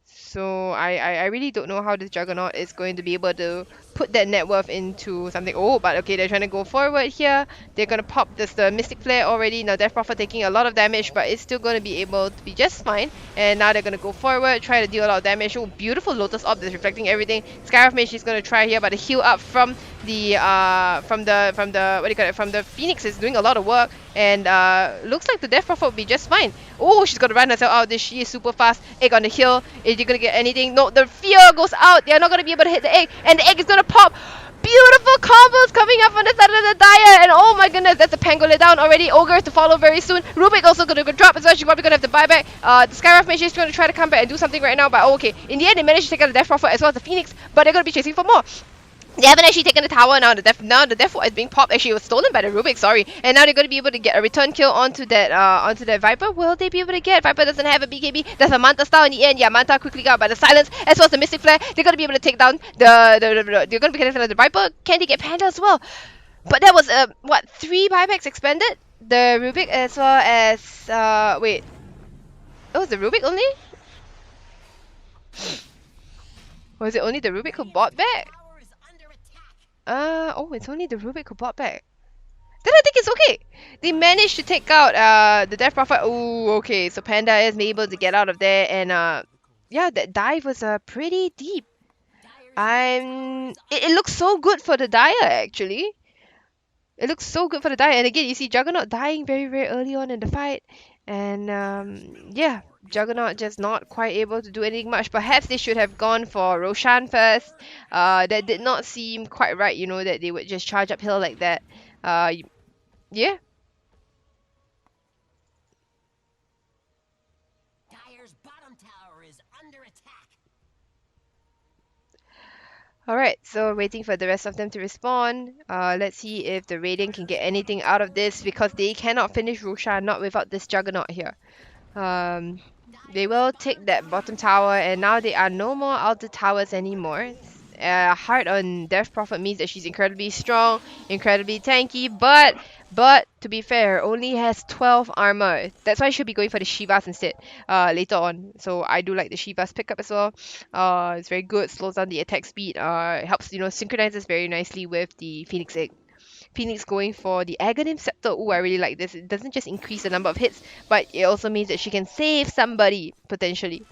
So I really don't know how this Juggernaut is going to be able to put that net worth into something. Oh, but okay, they're trying to go forward here. They're gonna pop this the Mystic Flare already. Now Death Prophet taking a lot of damage, but it's still gonna be able to be just fine. And now they're gonna go forward, try to deal a lot of damage. Oh, beautiful Lotus Orb that's reflecting everything. Scarab Mage is gonna try here, but the heal up from the what do you call it? From the Phoenix is doing a lot of work, and looks like the Death Prophet will be just fine. Oh, she's gonna run herself out. She is super fast. Egg on the hill. Is you gonna get anything? No, the fear goes out. They're not gonna be able to hit the egg, and the egg is gonna pop. Beautiful combos coming up on the side of the Dire, and oh my goodness, that's a Pangolin down already. Ogre to follow very soon. Rubik also gonna go drop as well. She's probably gonna have to buy back. The Skywrath Mage is gonna try to come back and do something right now, but oh, okay. In the end, they managed to take out the Death Prophet as well as the Phoenix, but they're gonna be chasing for more. They haven't actually taken the tower now. The death is being popped. Actually, it was stolen by the Rubik. Sorry, and now they're going to be able to get a return kill onto that Viper. Will they be able to get? Viper doesn't have a BKB. There's a Manta style in the end. Yeah, Manta quickly got by the silence as well as the Mystic Flare. They're going to be able to take down they're going to be getting the Viper. Can they get Panda as well? But that was what 3 buybacks expended. The Rubik as well as wait. Oh, was the Rubik only? Was it only the Rubik who bought back? Oh, it's only the Rubik who bought back. Then I think it's okay. They managed to take out the Death Prophet. Oh, okay. So Panda is able to get out of there, and yeah, that dive was pretty deep. It looks so good for the Dire actually. It looks so good for the Dire, and again you see Juggernaut dying very very early on in the fight, and yeah, Juggernaut just not quite able to do anything much. Perhaps they should have gone for Roshan first. That did not seem quite right. You know that they would just charge uphill like that. Yeah. Alright, so waiting for the rest of them to respawn. Let's see if the Radiant can get anything out of this because they cannot finish Roshan not without this Juggernaut here. Um, they will take that bottom tower, and now there are no more outer towers anymore. Heart on Death Prophet means that she's incredibly strong, incredibly tanky, but to be fair, only has 12 armor. That's why I should be going for the Shivas instead later on. So I do like the Shivas pickup as well. It's very good, slows down the attack speed. Helps synchronizes very nicely with the Phoenix Egg. Phoenix going for the Aghanim Scepter. Oh, I really like this. It doesn't just increase the number of hits, but it also means that she can save somebody potentially.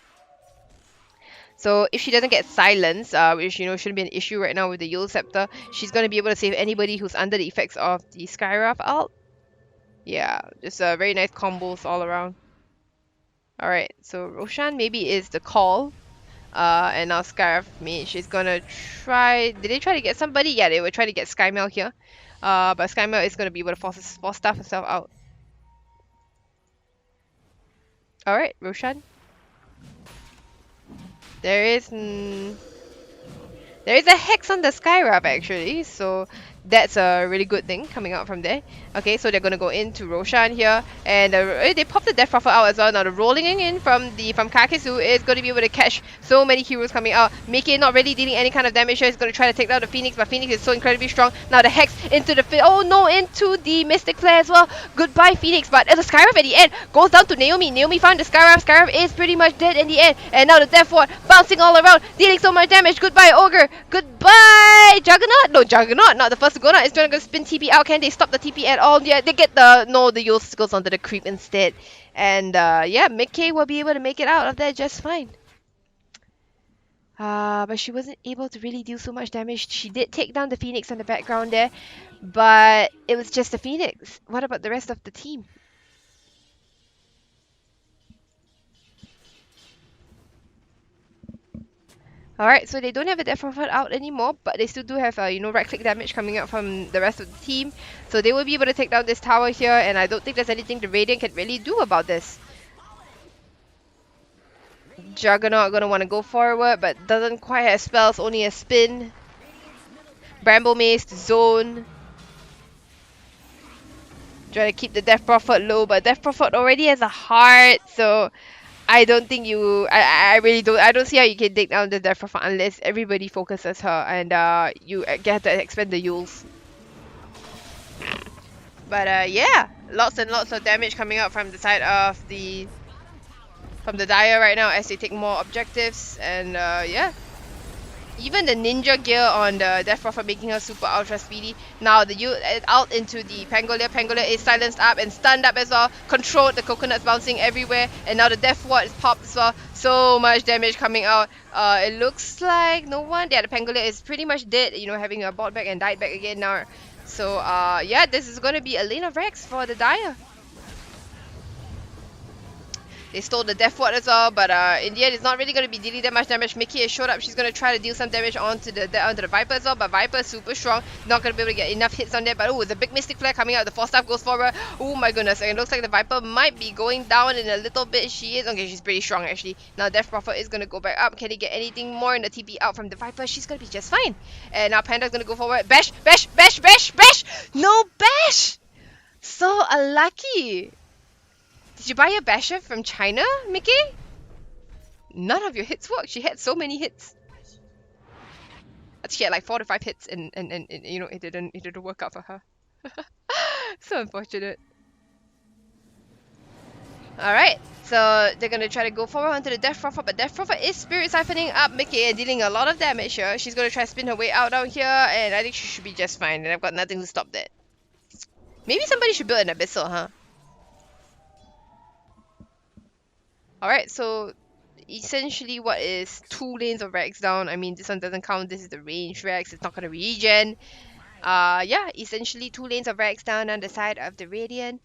So if she doesn't get silenced, which shouldn't be an issue right now with the Yule Scepter, she's going to be able to save anybody who's under the effects of the Skywrath ult. Yeah, just very nice combos all around. Alright, so Roshan maybe is the call. And now Skywrath Mage is gonna try. Did they try to get somebody? Yeah, they were trying to get Skymel here. But Skymel is gonna be able to force stuff herself out. Alright, Roshan. There is there is a hex on the Skywrath actually, so that's a really good thing coming out from there. Okay, so they're gonna go into Roshan here, and they pop the Death Prophet out as well. Now the rolling in from Kakesu is going to be able to catch so many heroes coming out. Mickey not really dealing any kind of damage here. He's going to try to take down the Phoenix, but Phoenix is so incredibly strong. Now the Hex into the oh no, into the Mystic Flare as well. Goodbye Phoenix, but the Skywrath at the end goes down to Naomi. Naomi found the Skywrath. Skywrath is pretty much dead in the end, and now the Death Ward bouncing all around, dealing so much damage. Goodbye Ogre. Goodbye Juggernaut. No, Juggernaut, not the first to go now. It's trying to spin TP out. Can they stop the TP at all? Yeah, they get the Yule goes onto the creep instead. And yeah, Mickey will be able to make it out of there just fine. But she wasn't able to really deal so much damage. She did take down the Phoenix in the background there, but it was just the Phoenix. What about the rest of the team? Alright, so they don't have a Death Prophet out anymore, but they still do have right-click damage coming out from the rest of the team. So they will be able to take down this tower here, and I don't think there's anything the Radiant can really do about this. Juggernaut gonna want to go forward, but doesn't quite have spells, only a spin. Bramble Mace, Zone. Try to keep the Death Prophet low, but Death Prophet already has a heart, so I don't think I really don't. I don't see how you can take down the Death Prophet unless everybody focuses her and you get to expend the Yules. But yeah, lots and lots of damage coming out from the side of the Dire right now as they take more objectives, and yeah. Even the ninja gear on the Death Prophet making her super ultra speedy. Now the out into the Pangolier. Pangolier is silenced up and stunned up as well. Controlled, the coconuts bouncing everywhere. And now the Death Ward is popped as well. So much damage coming out. It looks like no one. Yeah, the Pangolier is pretty much dead. Having a bot back and died back again now. So yeah, this is going to be a lane of Rex for the Dire. They stole the Death Ward as well, but in the end, it's not really going to be dealing that much damage. Mickey has showed up. She's going to try to deal some damage onto the Viper as well, but Viper is super strong. Not going to be able to get enough hits on there, but it's a big Mystic Flare coming out. The Force Staff goes forward. Oh my goodness, and it looks like the Viper might be going down in a little bit. She is. Okay, she's pretty strong actually. Now Death Prophet is going to go back up. Can he get anything more in the TP out from the Viper? She's going to be just fine. And now Panda's going to go forward. Bash, bash, bash, bash, bash! No bash! So unlucky. Did you buy a basher from China, Mickey? None of your hits worked. She had so many hits. She had like 4 to 5 hits, and it didn't work out for her. So unfortunate. Alright, so they're gonna try to go forward onto the Death Prophet, but Death Prophet is Spirit Siphoning up Mickey and dealing a lot of damage here. She's gonna try to spin her way out down here, and I think she should be just fine, and I've got nothing to stop that. Maybe somebody should build an Abyssal, huh? Alright, so essentially what is 2 lanes of Rex down? I mean, this one doesn't count, this is the range Rex, it's not gonna regen. Yeah, essentially 2 lanes of Rex down on the side of the Radiant.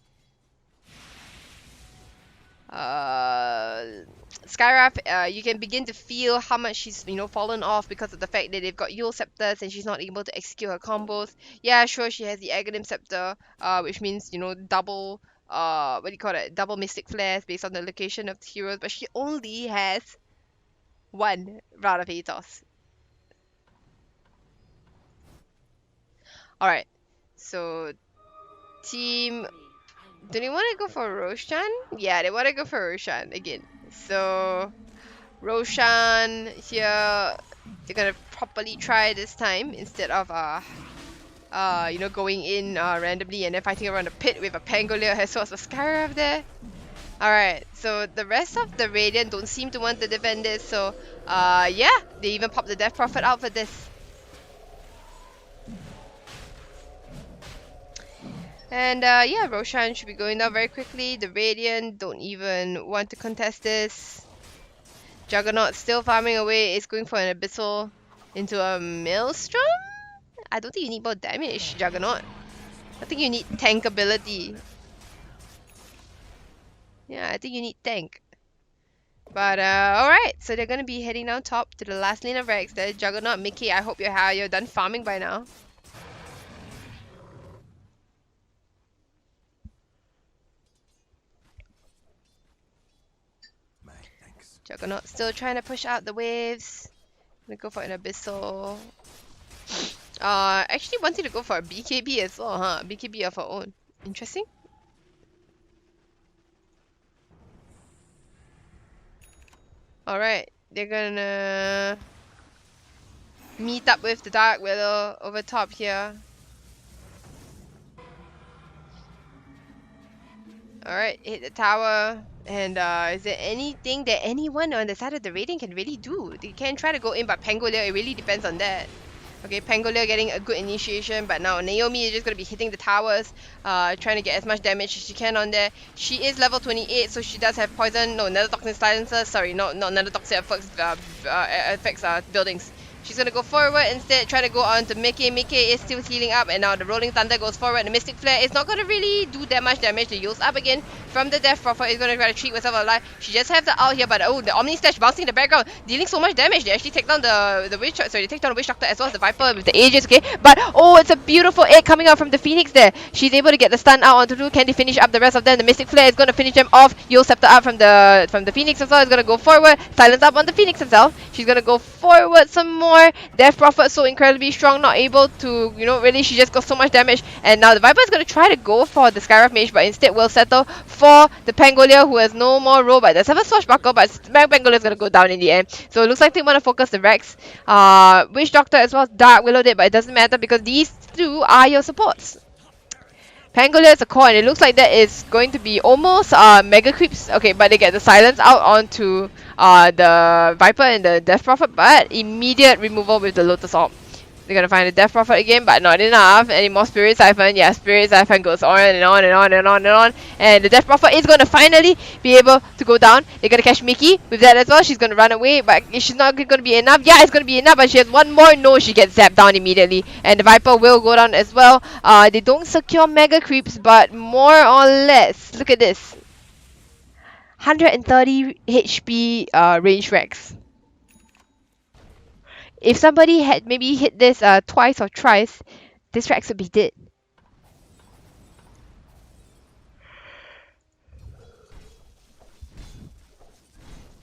Skywrath, you can begin to feel how much she's, fallen off because of the fact that they've got Yule Scepters and she's not able to execute her combos. Yeah, sure, she has the Aghanim Scepter, which means, double, what do you call it? Double Mystic Flares based on the location of the heroes, but she only has 1 Round of Atos. Alright, so team, do they want to go for Roshan? Yeah, they want to go for Roshan again. So Roshan here, they're gonna properly try this time instead of going in randomly and then fighting around the pit with a Pangolier as well as a Skywrath there. Alright, so the rest of the Radiant don't seem to want to defend this, so yeah, they even popped the Death Prophet out for this. And yeah, Roshan should be going down very quickly. The Radiant don't even want to contest this. Juggernaut still farming away, is going for an Abyssal into a Maelstrom? I don't think you need more damage, Juggernaut. I think you need tank ability. Yeah, I think you need tank. But alright, so they're gonna be heading down top to the last lane of Rex. There's Juggernaut, Mickey, I hope you're done farming by now. Juggernaut still trying to push out the waves. Gonna go for an Abyssal. Actually wanting to go for a BKB as well, huh? BKB of her own. Interesting. Alright, they're gonna meet up with the Dark Widow over top here. Alright, hit the tower. And is there anything that anyone on the side of the Radiant can really do? They can try to go in, but Pangolier, it really depends on that. Okay, Pangolier getting a good initiation, but now Naomi is just going to be hitting the towers, trying to get as much damage as she can on there. She is level 28, so she does have poison. No, Nether Toxin Silencer. Sorry, not Nether Toxin affects buildings. She's going to go forward instead, try to go on to Mickey. Mickey is still healing up, and now the Rolling Thunder goes forward. The Mystic Flare is not going to really do that much damage. The Yule's up again from the Death Prophet. Is going to try to treat herself alive. She just has the ult here, but oh, the Omni Slash bouncing in the background, dealing so much damage. They actually take down the Witch, sorry, they take down the Witch Doctor as well as the Viper with the Aegis, okay? But oh, it's a beautiful egg coming out from the Phoenix there. She's able to get the stun out onto two. Can they finish up the rest of them? The Mystic Flare is going to finish them off. Yule Scepter up from the Phoenix as well. Is going to go forward. Silence up on the Phoenix herself. She's going to go forward some more. Death Prophet so incredibly strong, not able to, really, she just got so much damage. And now the Viper is going to try to go for the Skywrath Mage, but instead will settle for the Pangolier, who has no more robot. There's a Swashbuckle, but Pangolier is going to go down in the end. So it looks like they want to focus the Rex. Witch Doctor as well as Dark Willow did, but it doesn't matter because these two are your supports. Pangolier is a core, and it looks like that is going to be almost Mega Creeps. Okay, but they get the silence out onto the Viper and the Death Prophet, but immediate removal with the Lotus Orb. They're gonna find the Death Prophet again, but not enough. Any more Spirit Siphon? Yeah, Spirit Siphon goes on and on and on and on and on. And the Death Prophet is gonna finally be able to go down. They're gonna catch Mickey with that as well. She's gonna run away, but she's not gonna be enough. Yeah, it's gonna be enough, but she has one more. No, she gets zapped down immediately. And the Viper will go down as well. They don't secure Mega Creeps, but more or less, look at this. 130 HP range Rex. If somebody had maybe hit this twice or thrice, this Rex would be dead.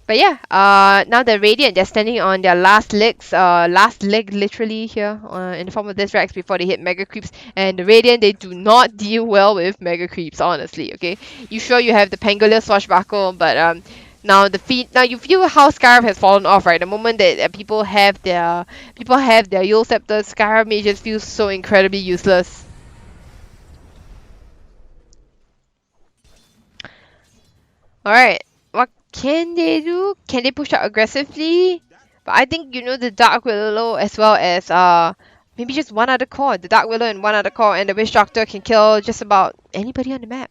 But yeah, now the Radiant, they're standing on their last leg literally here in the form of this Rex before they hit Mega Creeps. And the Radiant, they do not deal well with Mega Creeps, honestly, okay? You sure you have the Pangolier Swashbuckle, but now you feel how Skywrath has fallen off, right? The moment that people have their Yule Scepter, Skywrath Mage just feels so incredibly useless. Alright, what can they do? Can they push out aggressively? But I think, you know, the Dark Willow as well as maybe just one other core. The Dark Willow and one other core, and the Witch Doctor can kill just about anybody on the map.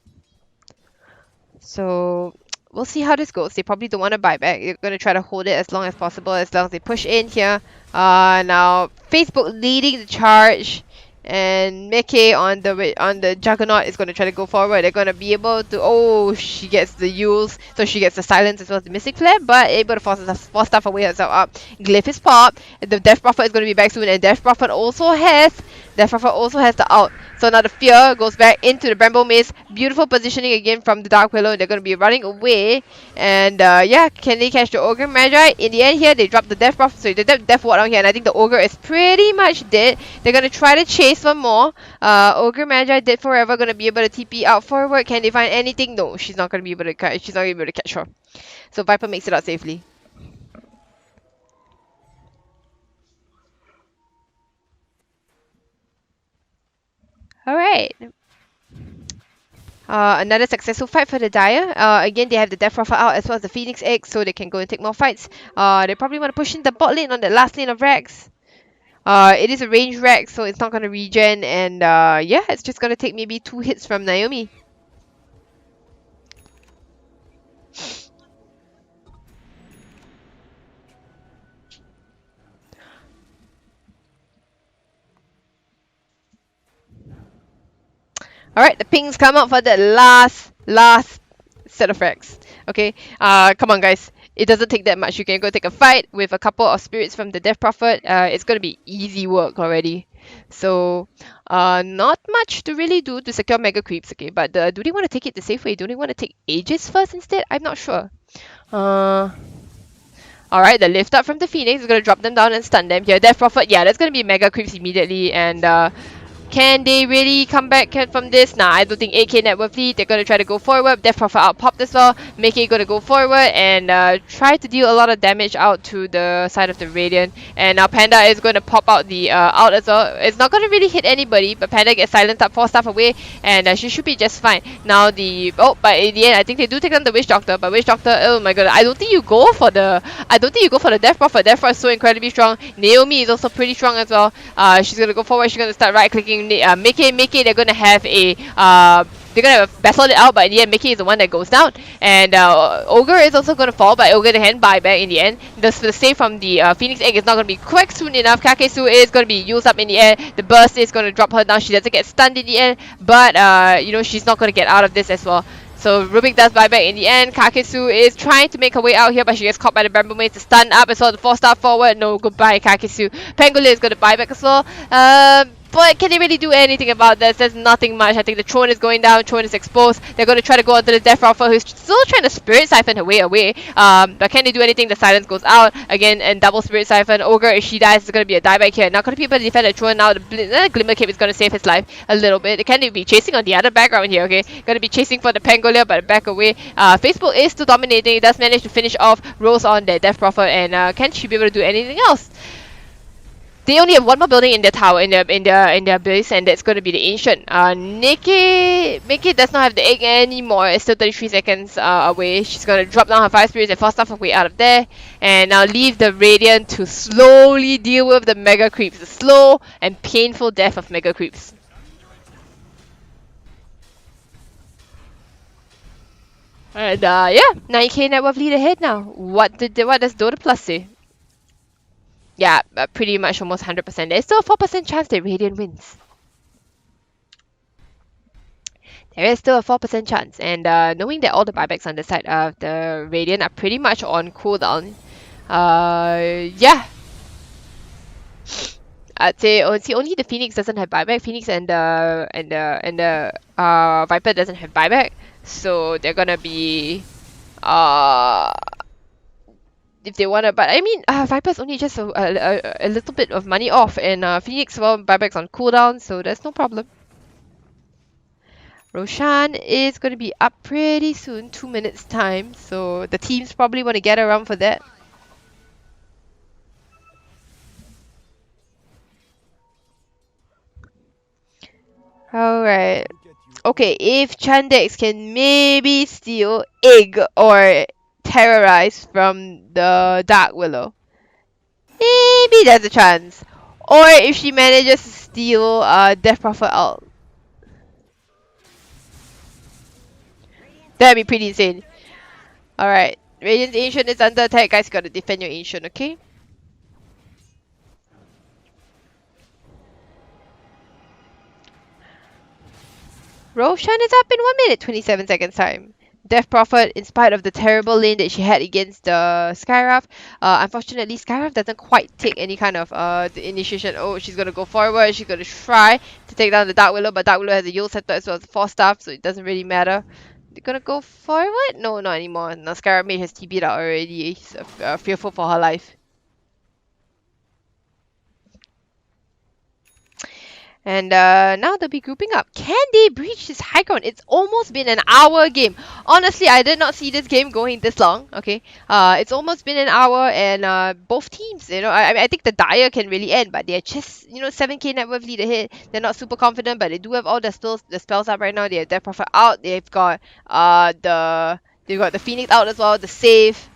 So we'll see how this goes. They probably don't want to buy back. They're going to try to hold it as long as possible, as long as they push in here. Now Facebook leading the charge, and Mickey on the Juggernaut is going to try to go forward. They're going to be able to. Oh, she gets the use, so she gets the silence as well as the Mystic Flare, but able to force stuff away herself up. Glyph is popped. The Death Prophet is going to be back soon, and Death Prophet also has the out. So now the Fear goes back into the Bramble Maze. Beautiful positioning again from the Dark Willow. They're going to be running away. And yeah, can they catch the Ogre Magi? In the end here, they drop the Death Prophet. So the Death Ward out here. And I think the Ogre is pretty much dead. They're going to try to chase for more. Ogre Magi dead forever. Going to be able to TP out forward. Can they find anything? No, she's not going to be able to catch. She's not able to catch her. So Viper makes it out safely. Alright. Another successful fight for the Dire. Again, they have the Death Prophet out as well as the Phoenix Egg, so they can go and take more fights. They probably want to push in the bot lane on the last lane of Rex. It is a range Rex, so it's not going to regen, and yeah, it's just going to take maybe 2 hits from Naomi. Alright, the pings come out for the last set of Rex. Okay, come on guys. It doesn't take that much. You can go take a fight with a couple of spirits from the Death Prophet. It's gonna be easy work already. So, not much to really do to secure Mega Creeps, okay? But do they want to take it the safe way? Do they want to take Aegis first instead? I'm not sure. Alright, the lift up from the Phoenix is gonna drop them down and stun them here. Death Prophet, yeah, that's gonna be Mega Creeps immediately, and can they really come back from this? Nah, I don't think 8k net worth lead. They're going to try to go forward. Death Prophet out popped as well. Mickey going to go forward and try to deal a lot of damage out to the side of the Radiant. And now Panda is going to pop out the out as well. It's not going to really hit anybody, but Panda gets silenced up, 4 stuff away, and she should be just fine. Now the... Oh, but in the end, I think they do take on the Witch Doctor, but Witch Doctor, oh my god, I don't think you go for the Death Prophet. Death Prophet is so incredibly strong. Naomi is also pretty strong as well. She's going to go forward. She's going to start right-clicking Mickey, they're gonna have a they're gonna battle it out, but in the end Mickey is the one that goes down, and Ogre is also gonna fall, but Ogre can buy back in the end. The save from the Phoenix Egg is not gonna be quick soon enough. Kakesu is gonna be used up in the air. The burst is gonna drop her down. She doesn't get stunned in the end, but you know, she's not gonna get out of this as well. So Rubik does buyback in the end. Kakesu is trying to make her way out here, but she gets caught by the Bamboo Maze to stun up as well. The 4-star forward. No, goodbye Kakesu. Pangolin is going to buy back as well. But can they really do anything about this? There's nothing much. I think the throne is going down. Throne is exposed. They're going to try to go onto the Death Prophet, who's still trying to Spirit Siphon her way away. But can they do anything? The silence goes out again, and double Spirit Siphon. Ogre, if she dies, is going to be a dieback here. Not going to be able to defend the throne now. The Glimmer Cape is going to save his life a little bit. Can they be chasing on the other background here? Okay, going to be chasing for the Pangolier, but back away. Facebook is still dominating. It does manage to finish off Rose on the Death Prophet, and can she be able to do anything else? They only have one more building in their tower, in their base, and that's going to be the ancient. Mickey does not have the egg anymore. It's still 33 seconds away. She's going to drop down her 5 spirits and 4 stuff away out of there, and now leave the Radiant to slowly deal with the Mega Creeps, the slow and painful death of Mega Creeps. And yeah, 9k net worth lead ahead now. What does Dota Plus say? Yeah, pretty much almost 100%. There's still a 4% chance that Radiant wins. There is still a 4% chance, and knowing that all the buybacks on the side of the Radiant are pretty much on cooldown, yeah. I'd say only the Phoenix doesn't have buyback. Phoenix and the Viper doesn't have buyback, so they're gonna be if they wanna. But I mean, Viper's only just a little bit of money off, and Phoenix, well, buyback's on cooldown, so there's no problem. Roshan is going to be up pretty soon, 2 minutes time, so the teams probably want to get around for that. Alright. Okay, if Chandex can maybe steal Egg or Terrorize from the Dark Willow, maybe there's a chance. Or if she manages to steal Death Prophet out, that'd be pretty insane. Alright, Radiant's Ancient is under attack. Guys, gotta defend your Ancient, okay? Roshan is up in 1 minute 27 seconds time. Death Prophet, in spite of the terrible lane that she had against the Skywrath, unfortunately Skywrath doesn't quite take any kind of the initiation. Oh, she's gonna go forward, she's gonna try to take down the Dark Willow, but Dark Willow has a Yule Scepter as well as 4 staff, so it doesn't really matter. They're gonna go forward? No, not anymore. No, Skywrath made his TP'd out already. He's fearful for her life. And now they'll be grouping up. Can they breach this high ground? It's almost been an hour game. Honestly, I did not see this game going this long. Okay, it's almost been an hour, and both teams, I mean, I think the Dire can really end, but they're just 7k net worth lead ahead. They're not super confident, but they do have all the spells up right now. They have Death Prophet out. They've got the Phoenix out as well. The save.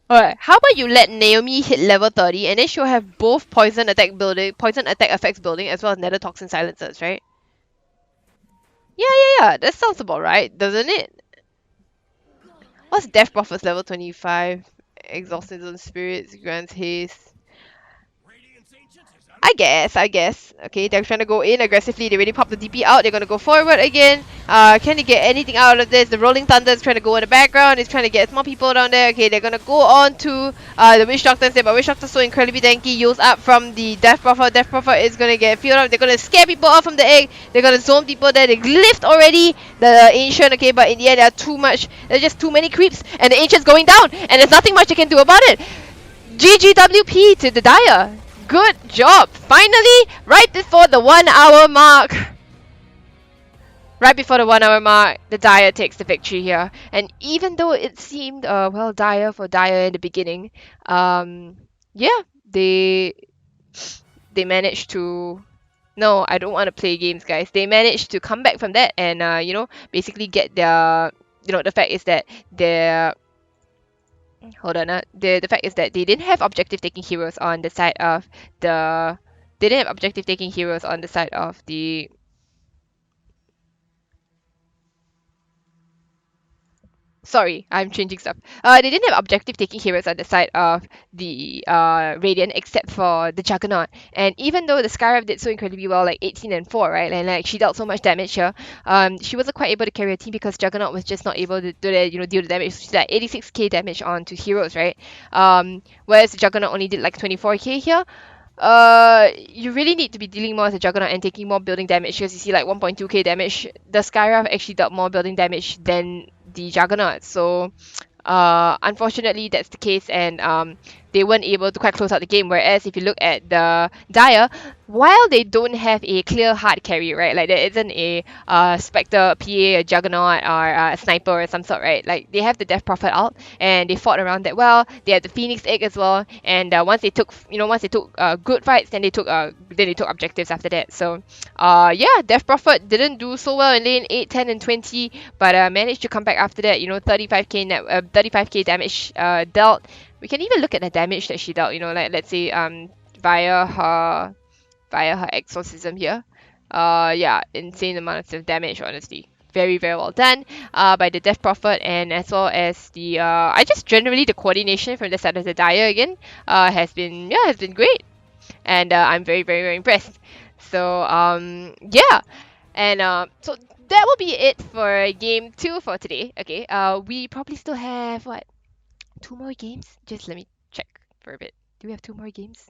Alright, how about you let Naomi hit level 30 and then she'll have both poison attack effects building as well as nether toxin silencers, right? Yeah, yeah, yeah. That sounds about right, doesn't it? What's Death Prophet's level 25? Exhausted Zone Spirits, grants haste. I guess. Okay, they're trying to go in aggressively. They already popped the DP out. They're gonna go forward again. Can they get anything out of this? The Rolling Thunder is trying to go in the background. It's trying to get more people down there. Okay, they're gonna go on to the Witch Doctor instead, but Witch Doctor's so incredibly tanky. Use up from the Death Prophet. Death Prophet is gonna get filled up. They're gonna scare people off from the egg. They're gonna zone people there. They lift already the Ancient, okay, but in the end, there's just too many creeps, and the Ancient's going down, and there's nothing much they can do about it. GGWP to the Dire. Good job! Finally, right before the 1 hour mark. Right before the 1 hour mark, the Dire takes the victory here. And even though it seemed, dire for Dire in the beginning, yeah, they managed to. No, I don't want to play games, guys. They managed to come back from that and, basically get their. The fact is that their hold on. The fact is that they didn't have objective taking heroes on the side of the. They didn't have objective taking heroes on the side of the. Sorry, I'm changing stuff. They didn't have objective taking heroes on the side of the Radiant except for the Juggernaut. And even though the Skyrev did so incredibly well, like 18 and 4, right? And like she dealt so much damage here, she wasn't quite able to carry a team because Juggernaut was just not able to deal the damage. She's like 86k damage onto heroes, right? Whereas the Juggernaut only did like 24k here. You really need to be dealing more as a Juggernaut and taking more building damage because you see like 1.2k damage. The Skyrav actually dealt more building damage than the Juggernaut. So, unfortunately, that's the case, and they weren't able to quite close out the game. Whereas if you look at the Dire, while they don't have a clear hard carry, right? Like there isn't a Spectre, PA, a Juggernaut, or a Sniper or some sort, right? Like they have the Death Prophet out, and they fought around that well. They had the Phoenix Egg as well, and once they took good fights, then they took objectives after that. So, yeah, Death Prophet didn't do so well in lane 8, 10, and 20, but managed to come back after that. 35k damage dealt. We can even look at the damage that she dealt. Like let's say via her exorcism here. Yeah, insane amounts of damage, honestly. Very, very well done by the Death Prophet, and as well as the I just generally the coordination from the side of the Dire again has been great, and I'm very, very, very impressed. So yeah, and so that will be it for game 2 for today. Okay, we probably still have what, 2 more games? Just let me check for a bit. Do we have 2 more games?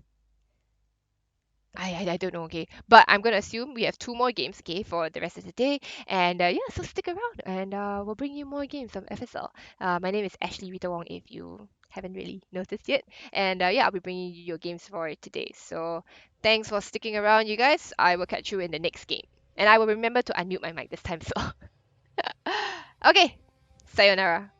I don't know, okay. But I'm gonna assume we have 2 more games, okay, for the rest of the day. And yeah, so stick around and we'll bring you more games of FSL. My name is Ashley Rita Wong if you haven't really noticed yet. And yeah, I'll be bringing you your games for today. So thanks for sticking around, you guys. I will catch you in the next game. And I will remember to unmute my mic this time, so. Okay, sayonara.